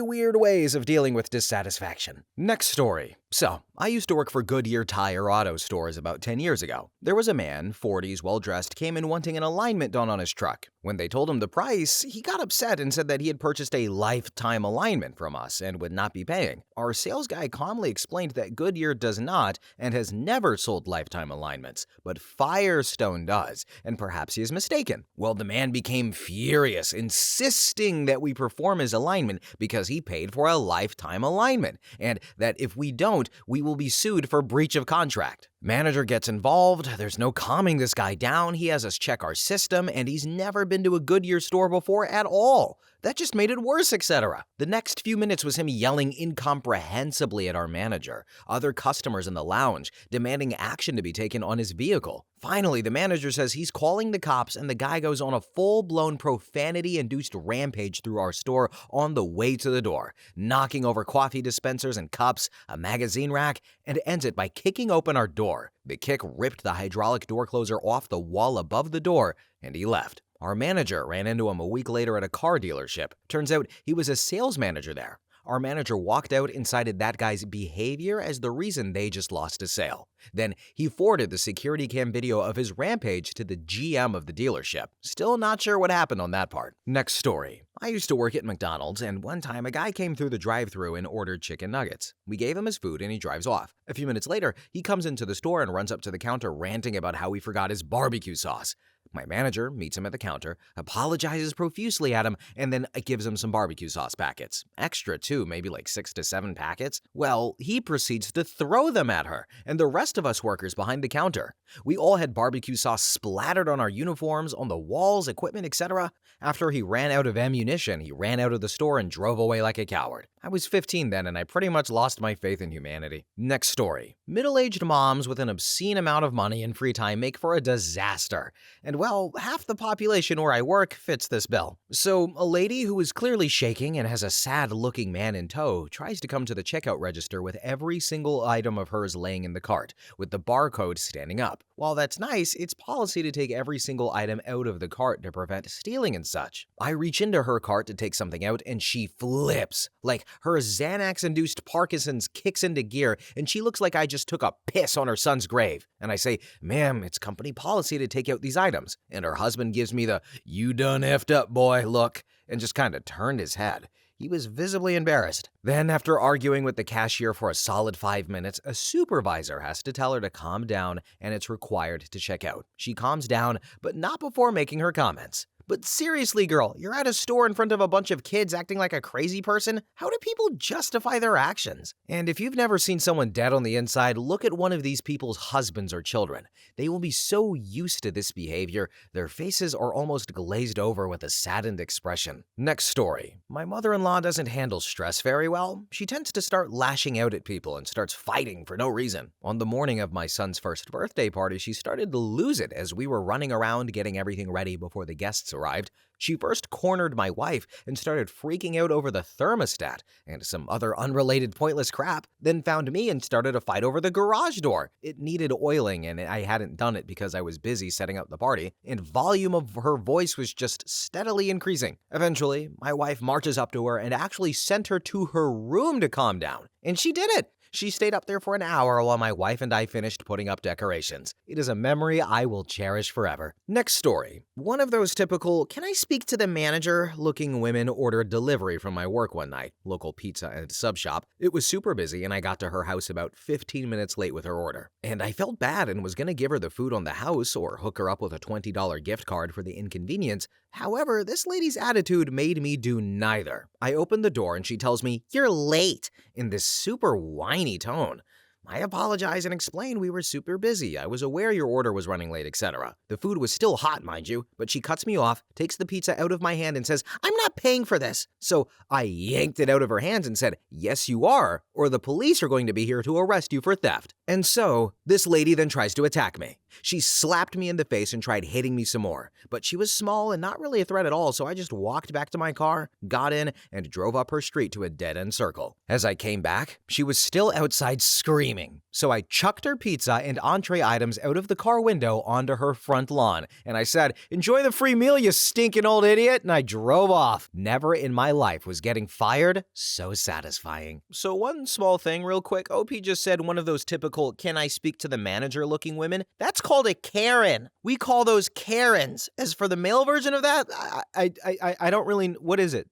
weird ways of dealing with dissatisfaction. Next story. So, I used to work for Goodyear Tire Auto Stores about 10 years ago. There was a man, 40s, well-dressed, came in wanting an alignment done on his truck. When they told him the price, he got upset and said that he had purchased a lifetime alignment from us and would not be paying. Our sales guy calmly explained that Goodyear does not and has never sold lifetime alignments, but Firestone does, and perhaps he is mistaken. Well, the man became furious, insisting that we perform his alignment because he paid for a lifetime alignment, and that if we don't, we will be sued for breach of contract. Manager gets involved. There's no calming this guy down. He has us check our system, and he's never been to a Goodyear store before at all. That just made it worse, etc. The next few minutes was him yelling incomprehensibly at our manager, other customers in the lounge, demanding action to be taken on his vehicle. Finally, the manager says he's calling the cops, and the guy goes on a full-blown profanity-induced rampage through our store on the way to the door, knocking over coffee dispensers and cups, a magazine rack, and ends it by kicking open our door. The kick ripped the hydraulic door closer off the wall above the door, and he left. Our manager ran into him a week later at a car dealership. Turns out he was a sales manager there. Our manager walked out and cited that guy's behavior as the reason they just lost a sale. Then he forwarded the security cam video of his rampage to the GM of the dealership. Still not sure what happened on that part. Next story. I used to work at McDonald's, and one time a guy came through the drive-thru and ordered chicken nuggets. We gave him his food and he drives off. A few minutes later, he comes into the store and runs up to the counter ranting about how he forgot his barbecue sauce. My manager meets him at the counter, apologizes profusely at him, and then gives him some barbecue sauce packets. Extra too, maybe like 6 to 7 packets. Well, he proceeds to throw them at her and the rest of us workers behind the counter. We all had barbecue sauce splattered on our uniforms, on the walls, equipment, etc. After he ran out of ammunition, he ran out of the store and drove away like a coward. I was 15 then, and I pretty much lost my faith in humanity. Next story. Middle-aged moms with an obscene amount of money and free time make for a disaster. And well, half the population where I work fits this bill. So, a lady who is clearly shaking and has a sad-looking man in tow tries to come to the checkout register with every single item of hers laying in the cart, with the barcode standing up. While that's nice, it's policy to take every single item out of the cart to prevent stealing and such. I reach into her cart to take something out and she flips. Like her Xanax-induced Parkinson's kicks into gear and she looks like I just took a piss on her son's grave. And I say, "Ma'am, it's company policy to take out these items." And her husband gives me the "you done effed up, boy" look and just kind of turned his head. He was visibly embarrassed. Then, after arguing with the cashier for a solid 5 minutes, a supervisor has to tell her to calm down and it's required to check out. She calms down, but not before making her comments. "But seriously, girl, you're at a store in front of a bunch of kids acting like a crazy person? How do people justify their actions?" And if you've never seen someone dead on the inside, look at one of these people's husbands or children. They will be so used to this behavior, their faces are almost glazed over with a saddened expression. Next story. My mother-in-law doesn't handle stress very well. She tends to start lashing out at people and starts fighting for no reason. On the morning of my son's first birthday party, she started to lose it as we were running around getting everything ready before the guests arrived. She first cornered my wife and started freaking out over the thermostat and some other unrelated pointless crap, then found me and started a fight over the garage door. It needed oiling and I hadn't done it because I was busy setting up the party, and volume of her voice was just steadily increasing. Eventually, my wife marches up to her and actually sent her to her room to calm down. And she did it. She stayed up there for an hour while my wife and I finished putting up decorations. It is a memory I will cherish forever. Next story. One of those typical, "can I speak to the manager?" looking women ordered delivery from my work one night, local pizza and sub shop. It was super busy and I got to her house about 15 minutes late with her order. And I felt bad and was gonna give her the food on the house or hook her up with a $20 gift card for the inconvenience. However, this lady's attitude made me do neither. I opened the door and she tells me, "You're late," in this super whiny tone. I apologize and explain we were super busy. I was aware your order was running late, etc. The food was still hot, mind you, but she cuts me off, takes the pizza out of my hand and says, "I'm not paying for this." So I yanked it out of her hands and said, "Yes, you are, or the police are going to be here to arrest you for theft." And so this lady then tries to attack me. She slapped me in the face and tried hitting me some more, but she was small and not really a threat at all, so I just walked back to my car, got in, and drove up her street to a dead-end circle. As I came back, she was still outside screaming, so I chucked her pizza and entree items out of the car window onto her front lawn, and I said, "Enjoy the free meal, you stinking old idiot," and I drove off. Never in my life was getting fired so satisfying. So one small thing real quick, OP just said one of those typical, "can I speak to the manager" looking women. That's called a Karen. We call those Karens. As for the male version of that, I don't really, what is it?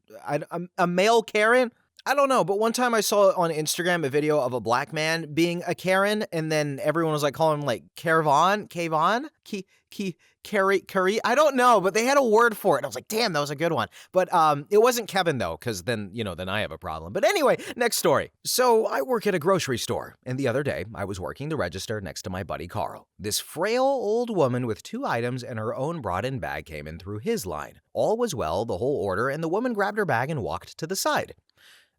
A male Karen? I don't know, but one time I saw on Instagram a video of a black man being a Karen, and then everyone was like calling him like Kayvon, Curry. I don't know, but they had a word for it. And I was like, damn, that was a good one. But it wasn't Kevin though, because then I have a problem. But anyway, next story. So I work at a grocery store, and the other day I was working the register next to my buddy Carl. This frail old woman with 2 items and her own brought-in bag came in through his line. All was well, the whole order, and the woman grabbed her bag and walked to the side.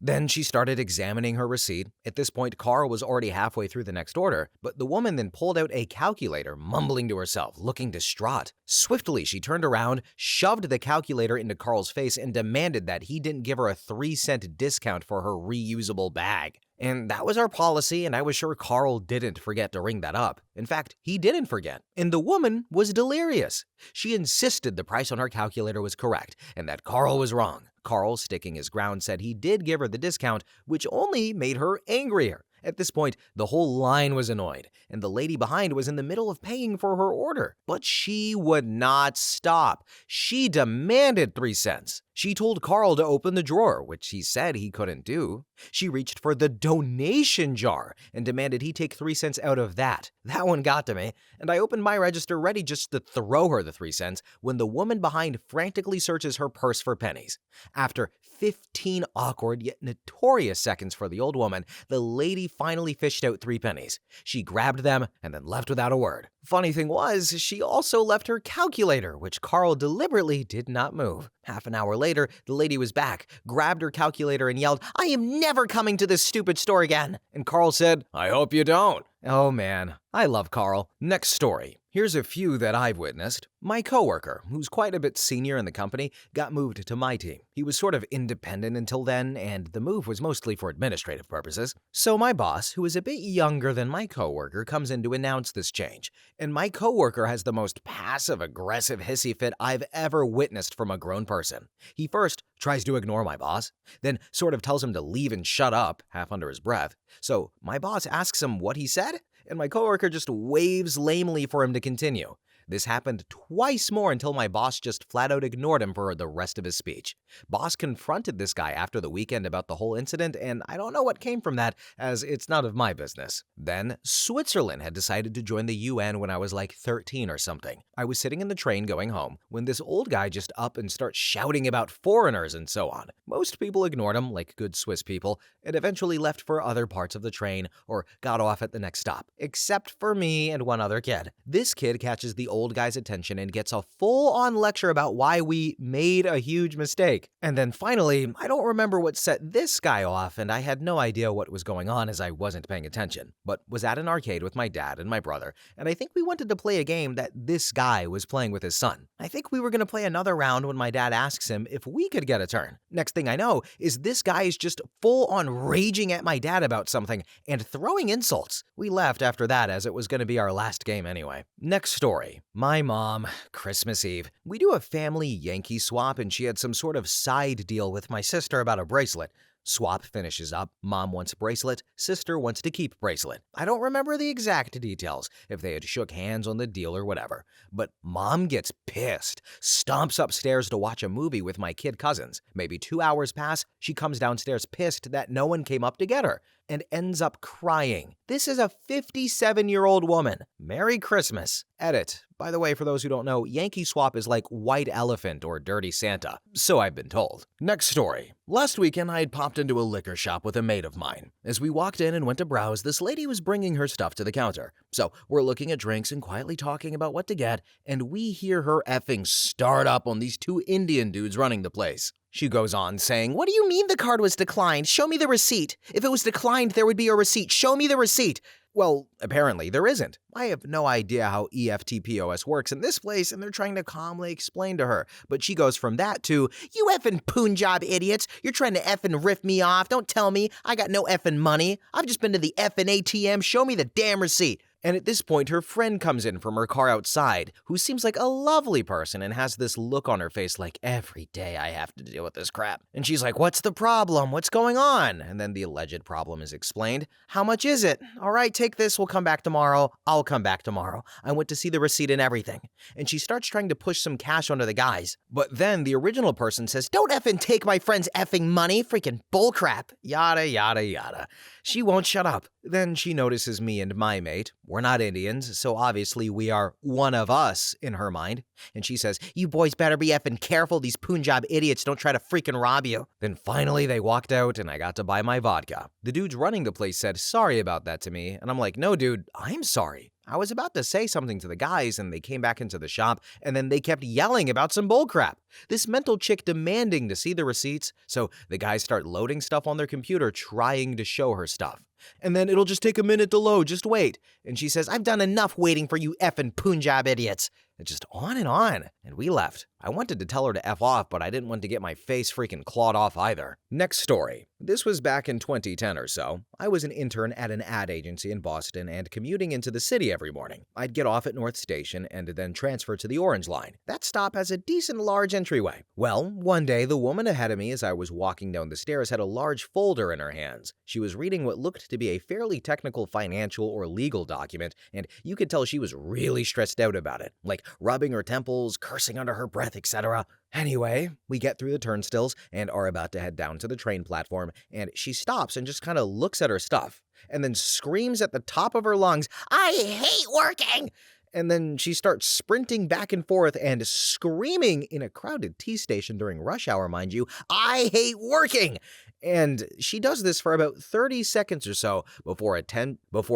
Then she started examining her receipt. At this point, Carl was already halfway through the next order, but the woman then pulled out a calculator, mumbling to herself, looking distraught. Swiftly, she turned around, shoved the calculator into Carl's face, and demanded that he didn't give her a 3-cent discount for her reusable bag. And that was our policy, and I was sure Carl didn't forget to ring that up. In fact, he didn't forget. And the woman was delirious. She insisted the price on her calculator was correct, and that Carl was wrong. Carl, sticking his ground, said he did give her the discount, which only made her angrier. At this point, the whole line was annoyed, and the lady behind was in the middle of paying for her order. But she would not stop. She demanded 3 cents. She told Carl to open the drawer, which he said he couldn't do. She reached for the donation jar and demanded he take 3 cents out of that. That one got to me, and I opened my register ready just to throw her the 3 cents when the woman behind frantically searches her purse for pennies. After 15 awkward yet notorious seconds for the old woman, the lady finally fished out 3 pennies. She grabbed them and then left without a word. Funny thing was, she also left her calculator, which Carl deliberately did not move. Half an hour later, the lady was back, grabbed her calculator and yelled, "I am never coming to this stupid store again." And Carl said, "I hope you don't." Oh man, I love Carl. Next story. Here's a few that I've witnessed. My coworker, who's quite a bit senior in the company, got moved to my team. He was sort of independent until then, and the move was mostly for administrative purposes. So my boss, who is a bit younger than my coworker, comes in to announce this change. And my coworker has the most passive-aggressive hissy fit I've ever witnessed from a grown person. He first tries to ignore my boss, then sort of tells him to leave and shut up, half under his breath. So my boss asks him what he said, and my coworker just waves lamely for him to continue. This happened twice more until my boss just flat out ignored him for the rest of his speech. Boss confronted this guy after the weekend about the whole incident, and I don't know what came from that, as it's none of my business. Then, Switzerland had decided to join the UN when I was like 13 or something. I was sitting in the train going home when this old guy just up and starts shouting about foreigners and so on. Most people ignored him, like good Swiss people, and eventually left for other parts of the train or got off at the next stop, except for me and one other kid. This kid catches the old guy's attention and gets a full-on lecture about why we made a huge mistake. And then finally, I don't remember what set this guy off, and I had no idea what was going on as I wasn't paying attention, but was at an arcade with my dad and my brother, and I think we wanted to play a game that this guy was playing with his son. I think we were going to play another round when my dad asks him if we could get a turn. Next thing I know is this guy is just full-on raging at my dad about something and throwing insults. We left after that as it was going to be our last game anyway. Next story. My mom, Christmas Eve. We do a family Yankee swap and she had some sort of side deal with my sister about a bracelet. Swap finishes up, mom wants bracelet, sister wants to keep bracelet. I don't remember the exact details, if they had shook hands on the deal or whatever. But mom gets pissed, stomps upstairs to watch a movie with my kid cousins. Maybe 2 hours pass, she comes downstairs pissed that no one came up to get her, and ends up crying. This is a 57-year-old woman. Merry Christmas. Edit. By the way, for those who don't know, Yankee Swap is like White Elephant or Dirty Santa. So I've been told. Next story. Last weekend, I had popped into a liquor shop with a mate of mine. As we walked in and went to browse, this lady was bringing her stuff to the counter. So we're looking at drinks and quietly talking about what to get, and we hear her effing start up on these two Indian dudes running the place. She goes on saying, "What do you mean the card was declined? Show me the receipt. If it was declined, there would be a receipt. Show me the receipt." Well, apparently there isn't. I have no idea how EFTPOS works in this place, and they're trying to calmly explain to her. But she goes from that to, "You effing Punjab idiots. You're trying to effing rip me off. Don't tell me. I got no effing money. I've just been to the effing ATM. Show me the damn receipt." And at this point, her friend comes in from her car outside, who seems like a lovely person and has this look on her face like, every day I have to deal with this crap. And she's like, "What's the problem? What's going on?" And then the alleged problem is explained. "How much is it? All right, take this. We'll come back tomorrow. I'll come back tomorrow. I went to see the receipt and everything." And she starts trying to push some cash onto the guys. But then the original person says, "Don't effing take my friend's effing money. Freaking bullcrap." Yada, yada, yada. She won't shut up. Then she notices me and my mate. We're not Indians, so obviously we are one of us in her mind. And she says, "You boys better be effing careful. These Punjab idiots don't try to freaking rob you." Then finally they walked out and I got to buy my vodka. The dudes running the place said sorry about that to me. And I'm like, "No, dude, I'm sorry." I was about to say something to the guys and they came back into the shop and then they kept yelling about some bullcrap. This mental chick demanding to see the receipts, so the guys start loading stuff on their computer trying to show her stuff. And then it'll just take a minute to load, just wait. And she says, "I've done enough waiting for you effing Punjab idiots." It's just on. And we left. I wanted to tell her to F off, but I didn't want to get my face freaking clawed off either. Next story. This was back in 2010 or so. I was an intern at an ad agency in Boston and commuting into the city every morning. I'd get off at North Station and then transfer to the Orange Line. That stop has a decent large entryway. Well, one day the woman ahead of me as I was walking down the stairs had a large folder in her hands. She was reading what looked to be a fairly technical financial or legal document, and you could tell she was really stressed out about it, like rubbing her temples, cursing under her breath, etc. Anyway, we get through the turnstiles and are about to head down to the train platform, and she stops and just kind of looks at her stuff, and then screams at the top of her lungs, "I hate working!" And then she starts sprinting back and forth and screaming in a crowded T station during rush hour, mind you, "I hate working!" And she does this for about 30 seconds or so before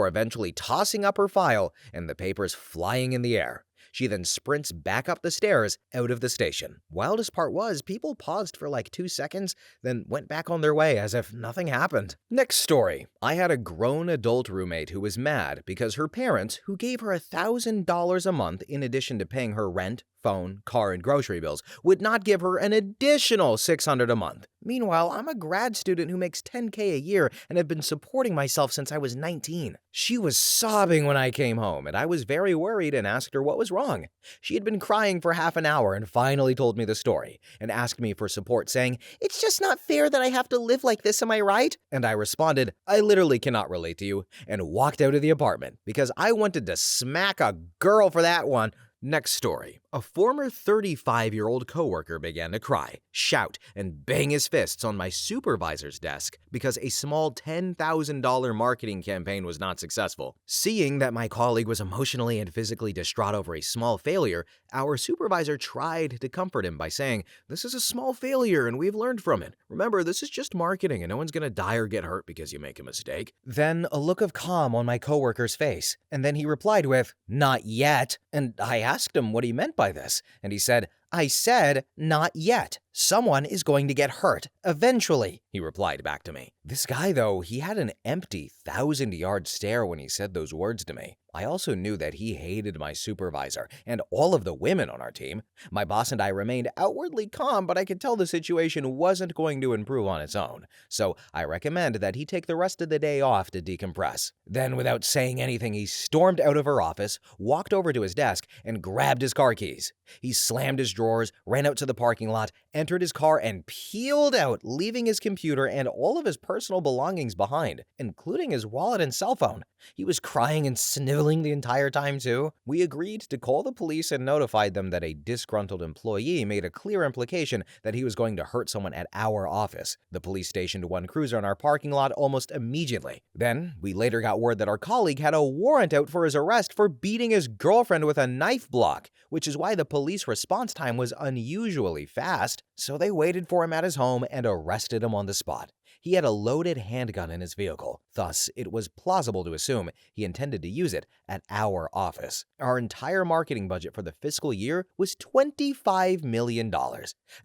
eventually tossing up her file and the papers flying in the air. She then sprints back up the stairs out of the station. Wildest part was, people paused for like 2 seconds, then went back on their way as if nothing happened. Next story. I had a grown adult roommate who was mad because her parents, who gave her $1,000 a month in addition to paying her rent, phone, car, and grocery bills, would not give her an additional $600 a month. Meanwhile, I'm a grad student who makes $10K a year and have been supporting myself since I was 19. She was sobbing when I came home, and I was very worried and asked her what was wrong. She had been crying for half an hour and finally told me the story and asked me for support, saying, "It's just not fair that I have to live like this, am I right?" And I responded, "I literally cannot relate to you," and walked out of the apartment because I wanted to smack a girl for that one. Next story. A former 35-year-old coworker began to cry, shout, and bang his fists on my supervisor's desk because a small $10,000 marketing campaign was not successful. Seeing that my colleague was emotionally and physically distraught over a small failure, our supervisor tried to comfort him by saying, "This is a small failure and we've learned from it. Remember, this is just marketing and no one's gonna die or get hurt because you make a mistake." Then a look of calm on my coworker's face, and then he replied with, "Not yet." And I asked him what he meant by this, and he said, "I said, not yet. Someone is going to get hurt, eventually," he replied back to me. This guy, though, he had an empty 1,000-yard stare when he said those words to me. I also knew that he hated my supervisor and all of the women on our team. My boss and I remained outwardly calm, but I could tell the situation wasn't going to improve on its own. So I recommend that he take the rest of the day off to decompress. Then, without saying anything, he stormed out of her office, walked over to his desk, and grabbed his car keys. He slammed his drawers, ran out to the parking lot, entered his car, and peeled out, leaving his computer and all of his personal belongings behind, including his wallet and cell phone. He was crying and sniveling the entire time, too. We agreed to call the police and notified them that a disgruntled employee made a clear implication that he was going to hurt someone at our office. The police stationed one cruiser in our parking lot almost immediately. Then, we later got word that our colleague had a warrant out for his arrest for beating his girlfriend with a knife block, which is why the police response time was unusually fast. So they waited for him at his home and arrested him on the spot. He had a loaded handgun in his vehicle, thus it was plausible to assume he intended to use it at our office. Our entire marketing budget for the fiscal year was $25 million.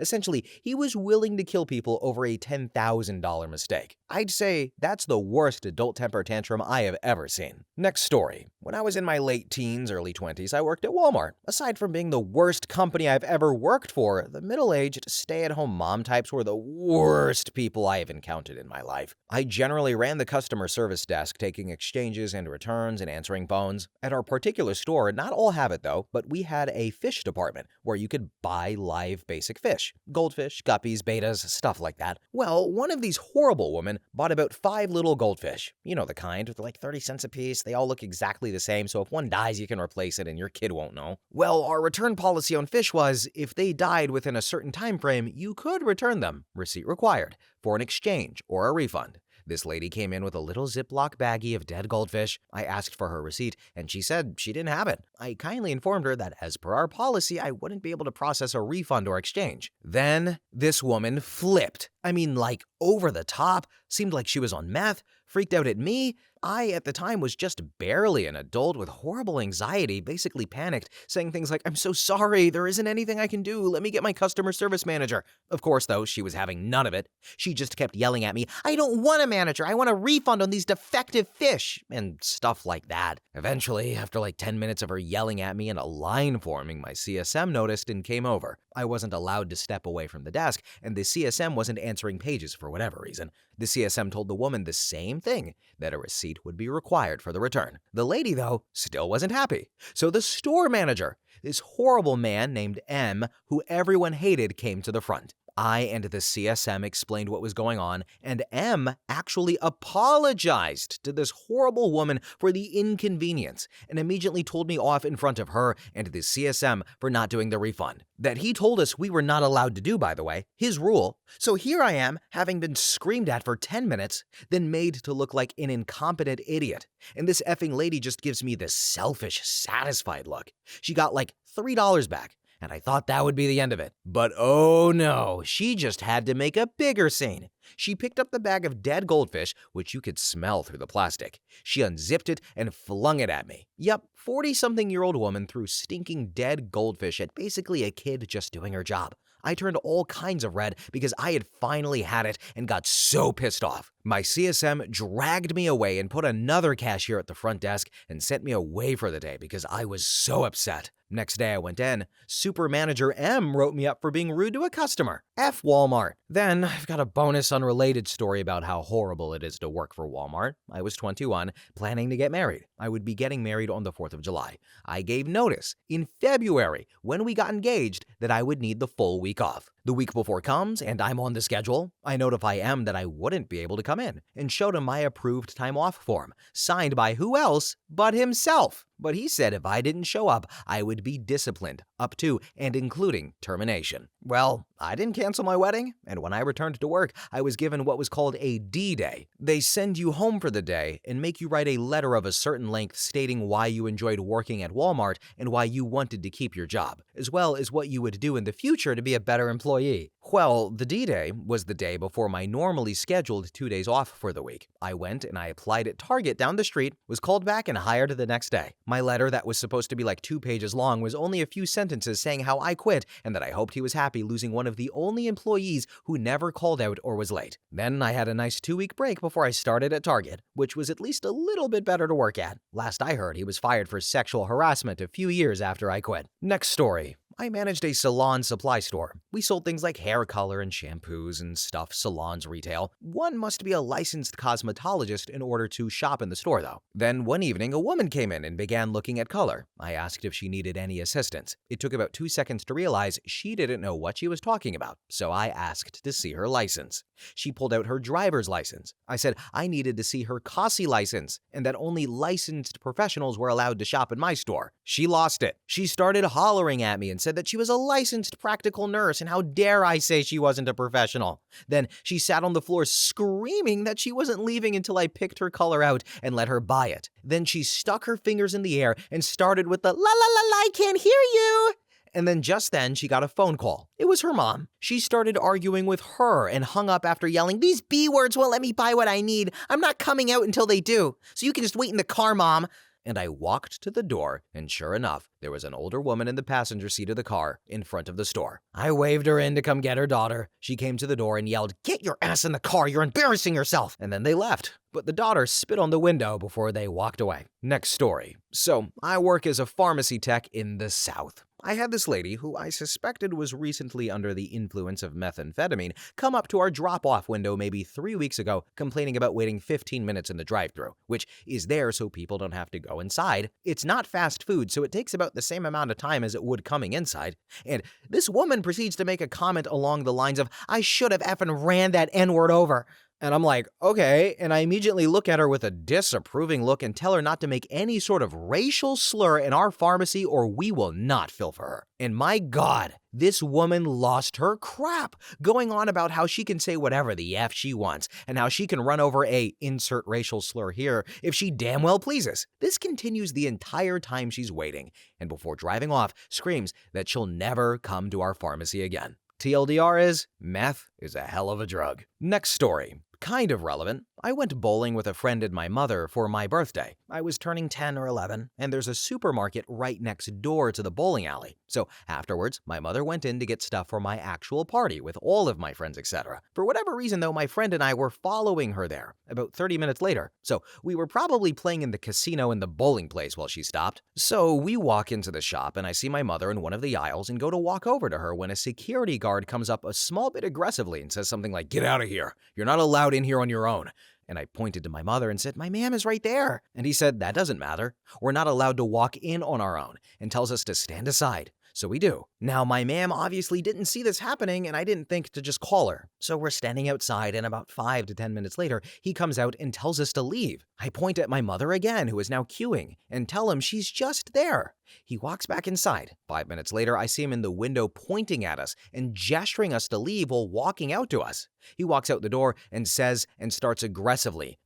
Essentially, he was willing to kill people over a $10,000 mistake. I'd say that's the worst adult temper tantrum I have ever seen. Next story. When I was in my late teens, early 20s, I worked at Walmart. Aside from being the worst company I've ever worked for, the middle-aged, stay-at-home mom types were the worst people I have encountered in my life. I generally ran the customer service desk, taking exchanges and returns and answering phones. At our particular store, not all have it though, but we had a fish department where you could buy live basic fish. Goldfish, guppies, betas, stuff like that. Well, one of these horrible women bought about 5 little goldfish. You know the kind, they're like 30 cents a piece. They all look exactly the same, so if one dies, you can replace it and your kid won't know. Well, our return policy on fish was, if they died within a certain time frame, you could return them, receipt required, for an exchange or a refund. This lady came in with a little Ziploc baggie of dead goldfish. I asked for her receipt, and she said she didn't have it. I kindly informed her that as per our policy, I wouldn't be able to process a refund or exchange. Then this woman flipped. I mean, like over the top, seemed like she was on meth, freaked out at me. I, at the time, was just barely an adult with horrible anxiety, basically panicked, saying things like, "I'm so sorry, there isn't anything I can do, let me get my customer service manager." Of course, though, she was having none of it. She just kept yelling at me, "I don't want a manager, I want a refund on these defective fish," and stuff like that. Eventually, after like 10 minutes of her yelling at me and a line forming, my CSM noticed and came over. I wasn't allowed to step away from the desk, and the CSM wasn't answering pages for whatever reason. The CSM told the woman the same thing, that a receipt would be required for the return. The lady, though, still wasn't happy. So the store manager, this horrible man named M, who everyone hated, came to the front. I and the CSM explained what was going on, and M actually apologized to this horrible woman for the inconvenience and immediately told me off in front of her and the CSM for not doing the refund. That he told us we were not allowed to do, by the way, his rule. So here I am, having been screamed at for 10 minutes, then made to look like an incompetent idiot. And this effing lady just gives me this selfish, satisfied look. She got like $3 back. And I thought that would be the end of it. But oh no, she just had to make a bigger scene. She picked up the bag of dead goldfish, which you could smell through the plastic. She unzipped it and flung it at me. Yep, 40-something-year-old woman threw stinking dead goldfish at basically a kid just doing her job. I turned all kinds of red because I had finally had it and got so pissed off. My CSM dragged me away and put another cashier at the front desk and sent me away for the day because I was so upset. Next day I went in. Super Manager M wrote me up for being rude to a customer. F Walmart. Then I've got a bonus unrelated story about how horrible it is to work for Walmart. I was 21, planning to get married. I would be getting married on the 4th of July. I gave notice in February, when we got engaged, that I would need the full week off. The week before comes, and I'm on the schedule. I notify M that I wouldn't be able to come in, and showed him my approved time off form, signed by who else but himself. But he said if I didn't show up, I would be disciplined, up to and including termination. Well, I didn't cancel my wedding, and when I returned to work, I was given what was called a D-Day. They send you home for the day and make you write a letter of a certain length stating why you enjoyed working at Walmart and why you wanted to keep your job, as well as what you would do in the future to be a better employee. Well, the D-Day was the day before my normally scheduled 2 days off for the week. I went and I applied at Target down the street, was called back and hired the next day. My letter that was supposed to be like 2 pages long was only a few sentences saying how I quit and that I hoped he was happy losing one of the only employees who never called out or was late. Then I had a nice 2-week break before I started at Target, which was at least a little bit better to work at. Last I heard, he was fired for sexual harassment a few years after I quit. Next story. I managed a salon supply store. We sold things like hair color and shampoos and stuff salons retail. One must be a licensed cosmetologist in order to shop in the store, though. Then one evening, a woman came in and began looking at color. I asked if she needed any assistance. It took about 2 seconds to realize she didn't know what she was talking about, so I asked to see her license. She pulled out her driver's license. I said I needed to see her COSI license and that only licensed professionals were allowed to shop in my store. She lost it. She started hollering at me and said that she was a licensed practical nurse and how dare I say she wasn't a professional. Then she sat on the floor screaming that she wasn't leaving until I picked her color out and let her buy it. Then she stuck her fingers in the air and started with the la la la la, I can't hear you. And then just then she got a phone call. It was her mom. She started arguing with her and hung up after yelling, "These B words won't let me buy what I need. I'm not coming out until they do. So you can just wait in the car, Mom." And I walked to the door, and sure enough, there was an older woman in the passenger seat of the car in front of the store. I waved her in to come get her daughter. She came to the door and yelled, "Get your ass in the car, you're embarrassing yourself!" And then they left. But the daughter spit on the window before they walked away. Next story. So, I work as a pharmacy tech in the South. I had this lady, who I suspected was recently under the influence of methamphetamine, come up to our drop-off window maybe 3 weeks ago, complaining about waiting 15 minutes in the drive-thru, which is there so people don't have to go inside. It's not fast food, so it takes about the same amount of time as it would coming inside. And this woman proceeds to make a comment along the lines of, "I should have effing ran that N-word over." And I'm like, okay, and I immediately look at her with a disapproving look and tell her not to make any sort of racial slur in our pharmacy or we will not fill for her. And my God, this woman lost her crap, going on about how she can say whatever the F she wants and how she can run over a insert racial slur here if she damn well pleases. This continues the entire time she's waiting, and before driving off, screams that she'll never come to our pharmacy again. TLDR is, meth is a hell of a drug. Next story. Kind of relevant. I went bowling with a friend and my mother for my birthday. I was turning 10 or 11, and there's a supermarket right next door to the bowling alley. So afterwards, my mother went in to get stuff for my actual party with all of my friends, etc. For whatever reason, though, my friend and I were following her there about 30 minutes later. So we were probably playing in the casino in the bowling place while she stopped. So we walk into the shop, and I see my mother in one of the aisles and go to walk over to her when a security guard comes up a small bit aggressively and says something like, "Get out of here. You're not allowed in here on your own." And I pointed to my mother and said, "My ma'am is right there." And he said, "That doesn't matter. We're not allowed to walk in on our own," and tells us to stand aside. So we do. Now, my ma'am obviously didn't see this happening, and I didn't think to just call her. So we're standing outside, and about 5 to 10 minutes later, he comes out and tells us to leave. I point at my mother again, who is now queuing, and tell him she's just there. He walks back inside. 5 minutes later, I see him in the window pointing at us and gesturing us to leave while walking out to us. He walks out the door and says and starts aggressively,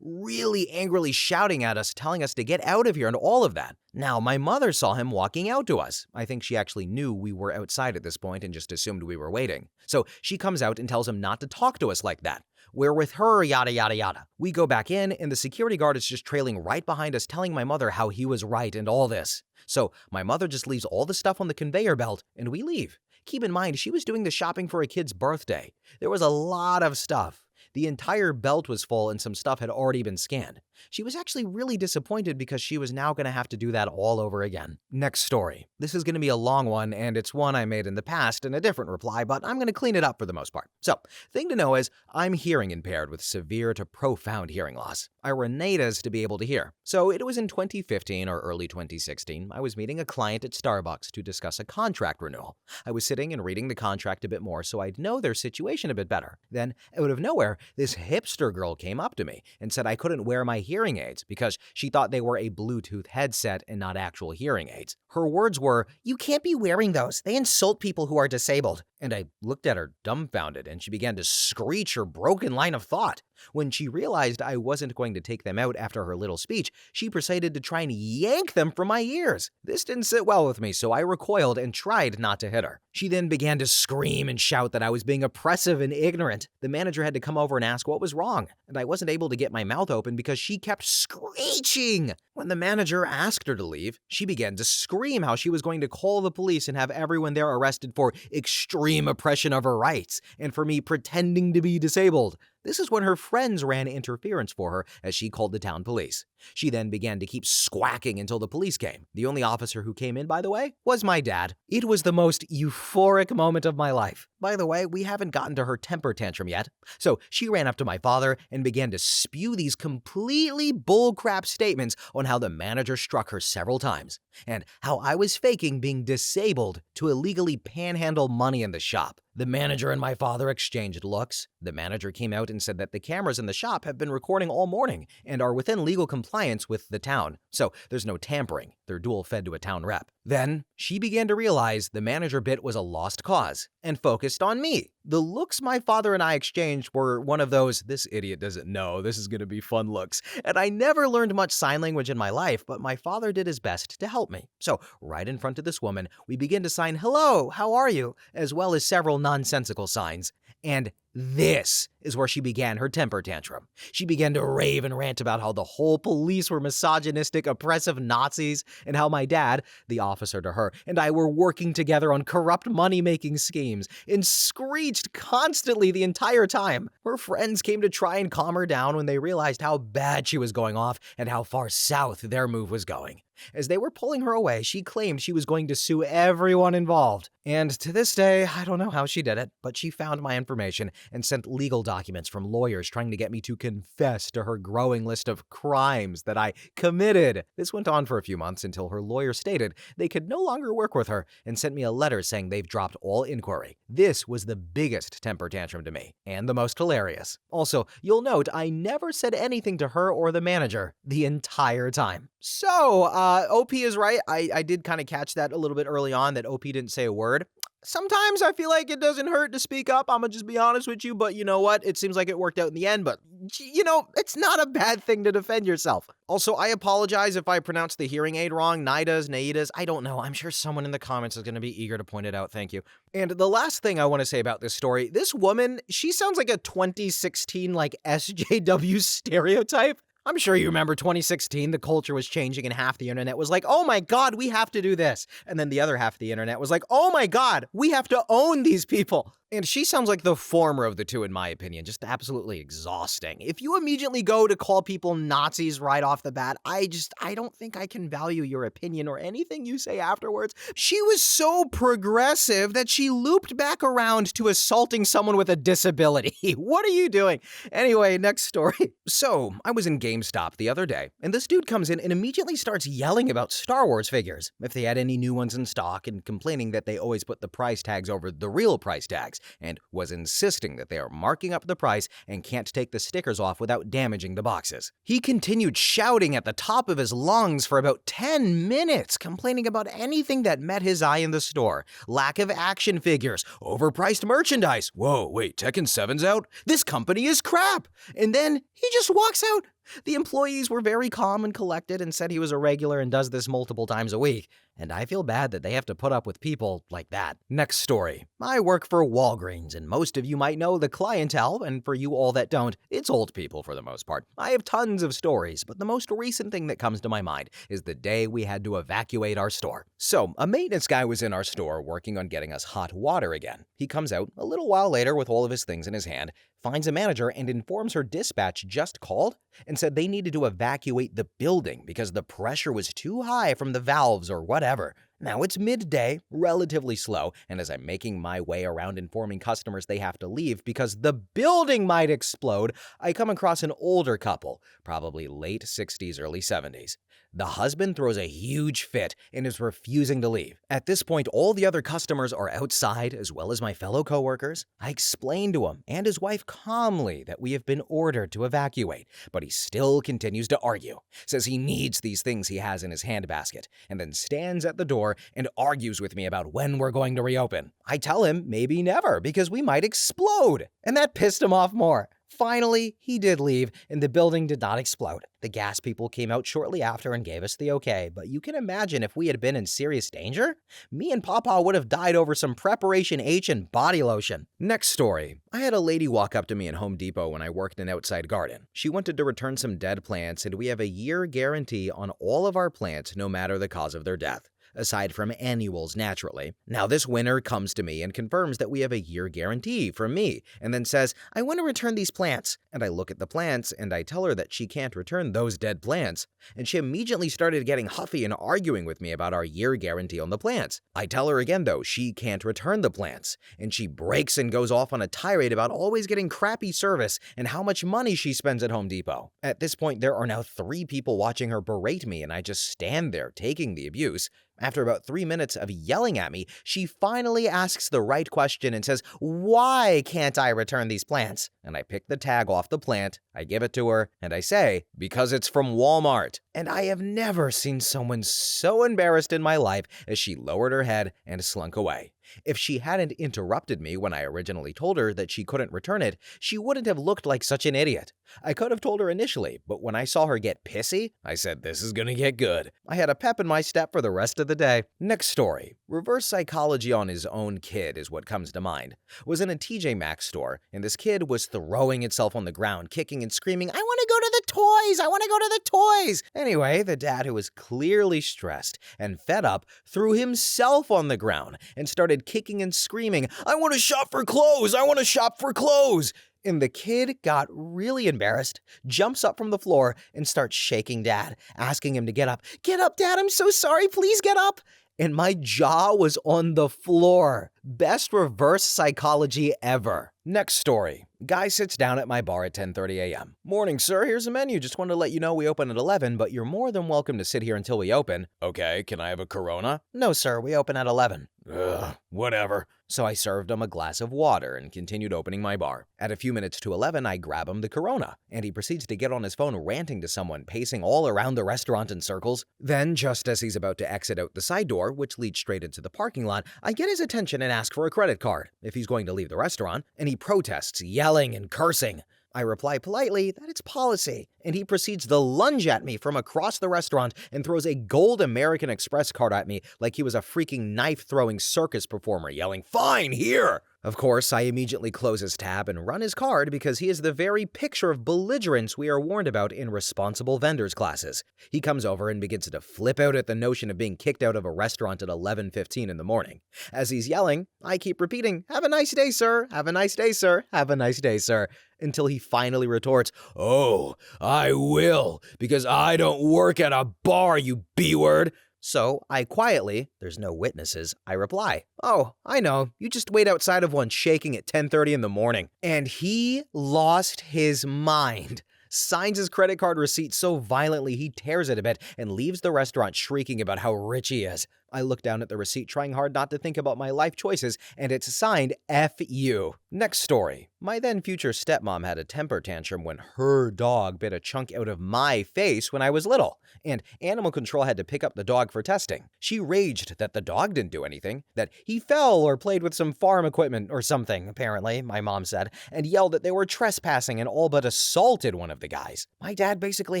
really angrily shouting at us, telling us to get out of here and all of that. Now, my mother saw him walking out to us. I think she actually knew we were outside at this point and just assumed we were waiting. So she comes out and tells him not to talk to us like that. We're with her, yada, yada, yada. We go back in, and the security guard is just trailing right behind us, telling my mother how he was right and all this. So my mother just leaves all the stuff on the conveyor belt, and we leave. Keep in mind, she was doing the shopping for a kid's birthday. There was a lot of stuff. The entire belt was full and some stuff had already been scanned. She was actually really disappointed because she was now going to have to do that all over again. Next story. This is going to be a long one, and it's one I made in the past in a different reply, but I'm going to clean it up for the most part. So, thing to know is, I'm hearing impaired with severe to profound hearing loss. I were nadas to be able to hear. So it was in 2015 or early 2016, I was meeting a client at Starbucks to discuss a contract renewal. I was sitting and reading the contract a bit more so I'd know their situation a bit better. Then, out of nowhere, this hipster girl came up to me and said I couldn't wear my hearing aids because she thought they were a Bluetooth headset and not actual hearing aids. Her words were, "You can't be wearing those. They insult people who are disabled." And I looked at her dumbfounded, and she began to screech her broken line of thought. When she realized I wasn't going to take them out after her little speech, she proceeded to try and yank them from my ears. This didn't sit well with me, so I recoiled and tried not to hit her. She then began to scream and shout that I was being oppressive and ignorant. The manager had to come over and ask what was wrong, and I wasn't able to get my mouth open because she kept screeching. When the manager asked her to leave, she began to scream how she was going to call the police and have everyone there arrested for extreme oppression of her rights and for me pretending to be disabled. This is when her friends ran interference for her as she called the town police. She then began to keep squawking until the police came. The only officer who came in, by the way, was my dad. It was the most euphoric moment of my life. By the way, we haven't gotten to her temper tantrum yet. So she ran up to my father and began to spew these completely bullcrap statements on how the manager struck her several times and how I was faking being disabled to illegally panhandle money in the shop. The manager and my father exchanged looks. The manager came out and said that the cameras in the shop have been recording all morning and are within legal compliance with the town, so there's no tampering. They're dual fed to a town rep. Then she began to realize the manager bit was a lost cause and focused on me. The looks my father and I exchanged were one of those, this idiot doesn't know, this is gonna be fun looks. And I never learned much sign language in my life, but my father did his best to help me. So right in front of this woman, we begin to sign, "Hello, how are you?" as well as several nonsensical signs. And this is where she began her temper tantrum. She began to rave and rant about how the whole police were misogynistic, oppressive Nazis, and how my dad, the officer to her, and I were working together on corrupt money-making schemes, and screeched constantly the entire time. Her friends came to try and calm her down when they realized how bad she was going off and how far south their move was going. As they were pulling her away, she claimed she was going to sue everyone involved. And to this day, I don't know how she did it, but she found my information and sent legal documents from lawyers trying to get me to confess to her growing list of crimes that I committed. This went on for a few months until her lawyer stated they could no longer work with her and sent me a letter saying they've dropped all inquiry. This was the biggest temper tantrum to me, and the most hilarious. Also, you'll note I never said anything to her or the manager the entire time. So, OP is right. I did kind of catch that a little bit early on, that OP didn't say a word. Sometimes I feel like it doesn't hurt to speak up. I'm gonna just be honest with you, but you know what? It seems like it worked out in the end, but you know, it's not a bad thing to defend yourself. Also, I apologize if I pronounced the hearing aid wrong. Naidas. I don't know. I'm sure someone in the comments is gonna be eager to point it out. Thank you. And the last thing I want to say about this story, this woman, she sounds like a 2016 like SJW stereotype. I'm sure you remember 2016, the culture was changing and half the internet was like, oh my God, we have to do this. And then the other half of the internet was like, oh my God, we have to own these people. And she sounds like the former of the two, in my opinion, just absolutely exhausting. If you immediately go to call people Nazis right off the bat, I don't think I can value your opinion or anything you say afterwards. She was so progressive that she looped back around to assaulting someone with a disability. What are you doing? Anyway, next story. So, I was in GameStop the other day, and this dude comes in and immediately starts yelling about Star Wars figures, if they had any new ones in stock, and complaining that they always put the price tags over the real price tags, and was insisting that they are marking up the price and can't take the stickers off without damaging the boxes. He continued shouting at the top of his lungs for about 10 minutes, complaining about anything that met his eye in the store. Lack of action figures, overpriced merchandise. Whoa, wait, Tekken 7's out? This company is crap. And then he just walks out. The employees were very calm and collected and said he was a regular and does this multiple times a week. And I feel bad that they have to put up with people like that. Next story. I work for Walgreens, and most of you might know the clientele, and for you all that don't, it's old people for the most part. I have tons of stories, but the most recent thing that comes to my mind is the day we had to evacuate our store. So, a maintenance guy was in our store working on getting us hot water again. He comes out a little while later with all of his things in his hand, finds a manager and informs her dispatch just called and said they needed to evacuate the building because the pressure was too high from the valves or whatever. Now it's midday, relatively slow, and as I'm making my way around informing customers they have to leave because the building might explode, I come across an older couple, probably late 60s, early 70s. The husband throws a huge fit and is refusing to leave. At this point, all the other customers are outside, as well as my fellow coworkers. I explain to him and his wife calmly that we have been ordered to evacuate, but he still continues to argue, says he needs these things he has in his handbasket, and then stands at the door and argues with me about when we're going to reopen. I tell him maybe never, because we might explode, and that pissed him off more. Finally, he did leave, and the building did not explode. The gas people came out shortly after and gave us the okay, but you can imagine if we had been in serious danger? Me and Papa would have died over some Preparation H and body lotion. Next story. I had a lady walk up to me in Home Depot when I worked an outside garden. She wanted to return some dead plants, and we have a year guarantee on all of our plants no matter the cause of their death, aside from annuals naturally. Now this winner comes to me and confirms that we have a year guarantee from me, and then says, I want to return these plants. And I look at the plants and I tell her that she can't return those dead plants. And she immediately started getting huffy and arguing with me about our year guarantee on the plants. I tell her again though, she can't return the plants. And she breaks and goes off on a tirade about always getting crappy service and how much money she spends at Home Depot. At this point, there are now 3 people watching her berate me, and I just stand there taking the abuse. After about 3 minutes of yelling at me, she finally asks the right question and says, why can't I return these plants? And I pick the tag off the plant, I give it to her, and I say, because it's from Walmart. And I have never seen someone so embarrassed in my life as she lowered her head and slunk away. If she hadn't interrupted me when I originally told her that she couldn't return it, she wouldn't have looked like such an idiot. I could have told her initially, but when I saw her get pissy, I said, this is gonna get good. I had a pep in my step for the rest of the day. Next story. Reverse psychology on his own kid is what comes to mind. Was in a TJ Maxx store, and this kid was throwing itself on the ground, kicking and screaming, I want to go to the toys! I want to go to the toys! Anyway, the dad, who was clearly stressed and fed up, threw himself on the ground and started kicking and screaming, I want to shop for clothes! I want to shop for clothes! And the kid got really embarrassed, jumps up from the floor, and starts shaking Dad, asking him to get up. Get up, Dad, I'm so sorry, please get up! And my jaw was on the floor. Best reverse psychology ever. Next story. Guy sits down at my bar at 10:30 a.m. Morning, sir. Here's a menu. Just wanted to let you know we open at 11, but you're more than welcome to sit here until we open. Okay, can I have a Corona? No, sir. We open at 11. Ugh, whatever. So I served him a glass of water and continued opening my bar. At a few minutes to 11, I grab him the Corona, and he proceeds to get on his phone ranting to someone, pacing all around the restaurant in circles. Then, just as he's about to exit out the side door, which leads straight into the parking lot, I get his attention and ask for a credit card if he's going to leave the restaurant, and he protests, yelling and cursing. I reply politely that it's policy, and he proceeds to lunge at me from across the restaurant and throws a gold American Express card at me like he was a freaking knife-throwing circus performer, yelling, "Fine, here!" Of course, I immediately close his tab and run his card because he is the very picture of belligerence we are warned about in responsible vendors classes. He comes over and begins to flip out at the notion of being kicked out of a restaurant at 11:15 in the morning. As he's yelling, I keep repeating, "Have a nice day, sir. Have a nice day, sir. Have a nice day, sir." Until he finally retorts, "Oh, I will, because I don't work at a bar, you B-word." So I quietly, there's no witnesses, I reply, "Oh, I know, you just wait outside of one shaking at 10:30 in the morning." And he lost his mind. Signs his credit card receipt so violently he tears it a bit and leaves the restaurant shrieking about how rich he is. I look down at the receipt trying hard not to think about my life choices, and it's signed F.U. Next story. My then future stepmom had a temper tantrum when her dog bit a chunk out of my face when I was little, and animal control had to pick up the dog for testing. She raged that the dog didn't do anything, that he fell or played with some farm equipment or something, apparently, my mom said, and yelled that they were trespassing and all but assaulted one of the guys. My dad basically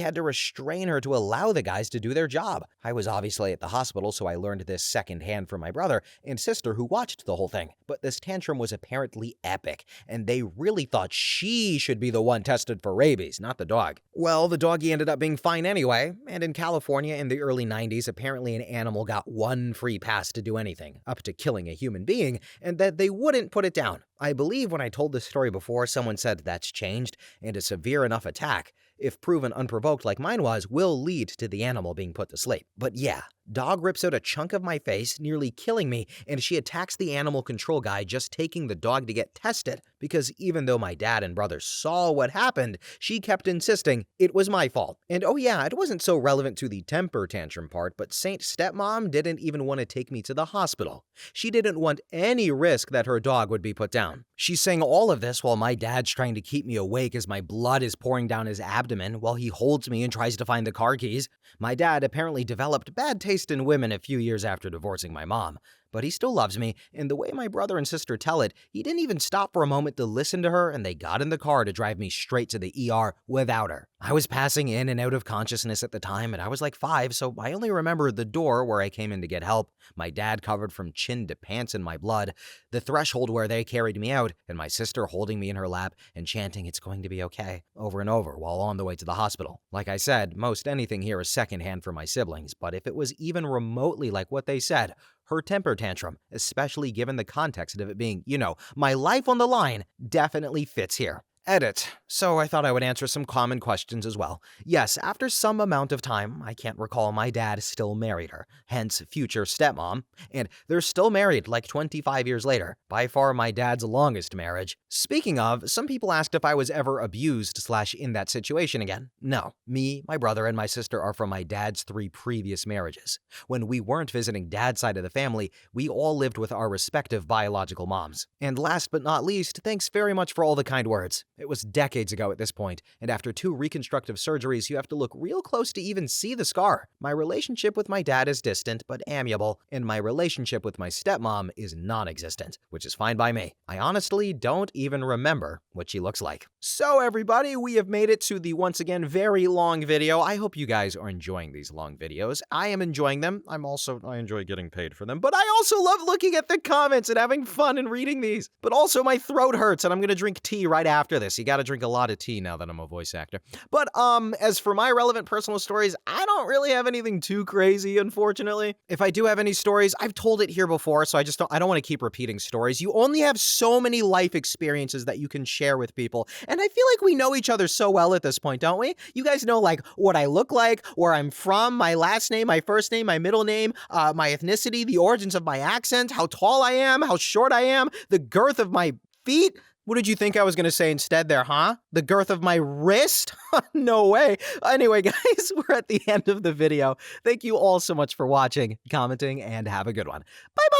had to restrain her to allow the guys to do their job. I was obviously at the hospital, so I learned this secondhand from my brother and sister who watched the whole thing. But this tantrum was apparently epic, and they really thought she should be the one tested for rabies, not the dog. Well, the doggy ended up being fine anyway, and in California in the early 90s, apparently an animal got one free pass to do anything, up to killing a human being, and that they wouldn't put it down. I believe when I told this story before, someone said that's changed, and a severe enough attack, if proven unprovoked like mine was, will lead to the animal being put to sleep. But yeah, dog rips out a chunk of my face, nearly killing me, and she attacks the animal control guy just taking the dog to get tested, because even though my dad and brother saw what happened, she kept insisting it was my fault. And oh yeah, it wasn't so relevant to the temper tantrum part, but Saint Stepmom didn't even want to take me to the hospital. She didn't want any risk that her dog would be put down. She's saying all of this while my dad's trying to keep me awake as my blood is pouring down his abdomen while he holds me and tries to find the car keys. My dad apparently developed bad taste in women a few years after divorcing my mom, but he still loves me, and the way my brother and sister tell it, he didn't even stop for a moment to listen to her, and they got in the car to drive me straight to the ER without her. I was passing in and out of consciousness at the time, and I was like 5, so I only remember the door where I came in to get help, my dad covered from chin to pants in my blood, the threshold where they carried me out, and my sister holding me in her lap and chanting "It's going to be okay" over and over while on the way to the hospital. Like I said, most anything here is secondhand for my siblings, but if it was even remotely like what they said, her temper tantrum, especially given the context of it being, my life on the line, definitely fits here. Edit. So I thought I would answer some common questions as well. Yes, after some amount of time, I can't recall, my dad still married her, hence future stepmom, and they're still married like 25 years later, by far my dad's longest marriage. Speaking of, some people asked if I was ever abused / in that situation again. No, me, my brother, and my sister are from my dad's 3 previous marriages. When we weren't visiting dad's side of the family, we all lived with our respective biological moms. And last but not least, thanks very much for all the kind words. It was decades ago at this point, and after 2 reconstructive surgeries, you have to look real close to even see the scar. My relationship with my dad is distant but amiable, and my relationship with my stepmom is non-existent, which is fine by me. I honestly don't even remember what she looks like. So everybody, we have made it to the once again very long video. I hope you guys are enjoying these long videos. I am enjoying them. I enjoy getting paid for them, but I also love looking at the comments and having fun and reading these. But also my throat hurts and I'm gonna drink tea right after this. You gotta drink a lot of tea now that I'm a voice actor. But as for my relevant personal stories, I don't really have anything too crazy, unfortunately. If I do have any stories, I've told it here before, so I don't want to keep repeating stories. You only have so many life experiences that you can share with people. And I feel like we know each other so well at this point, don't we? You guys know like what I look like, where I'm from, my last name, my first name, my middle name, my ethnicity, the origins of my accent, how tall I am, how short I am, the girth of my feet. What did you think I was going to say instead there, huh? The girth of my wrist? No way. Anyway, guys, we're at the end of the video. Thank you all so much for watching, commenting, and have a good one. Bye-bye.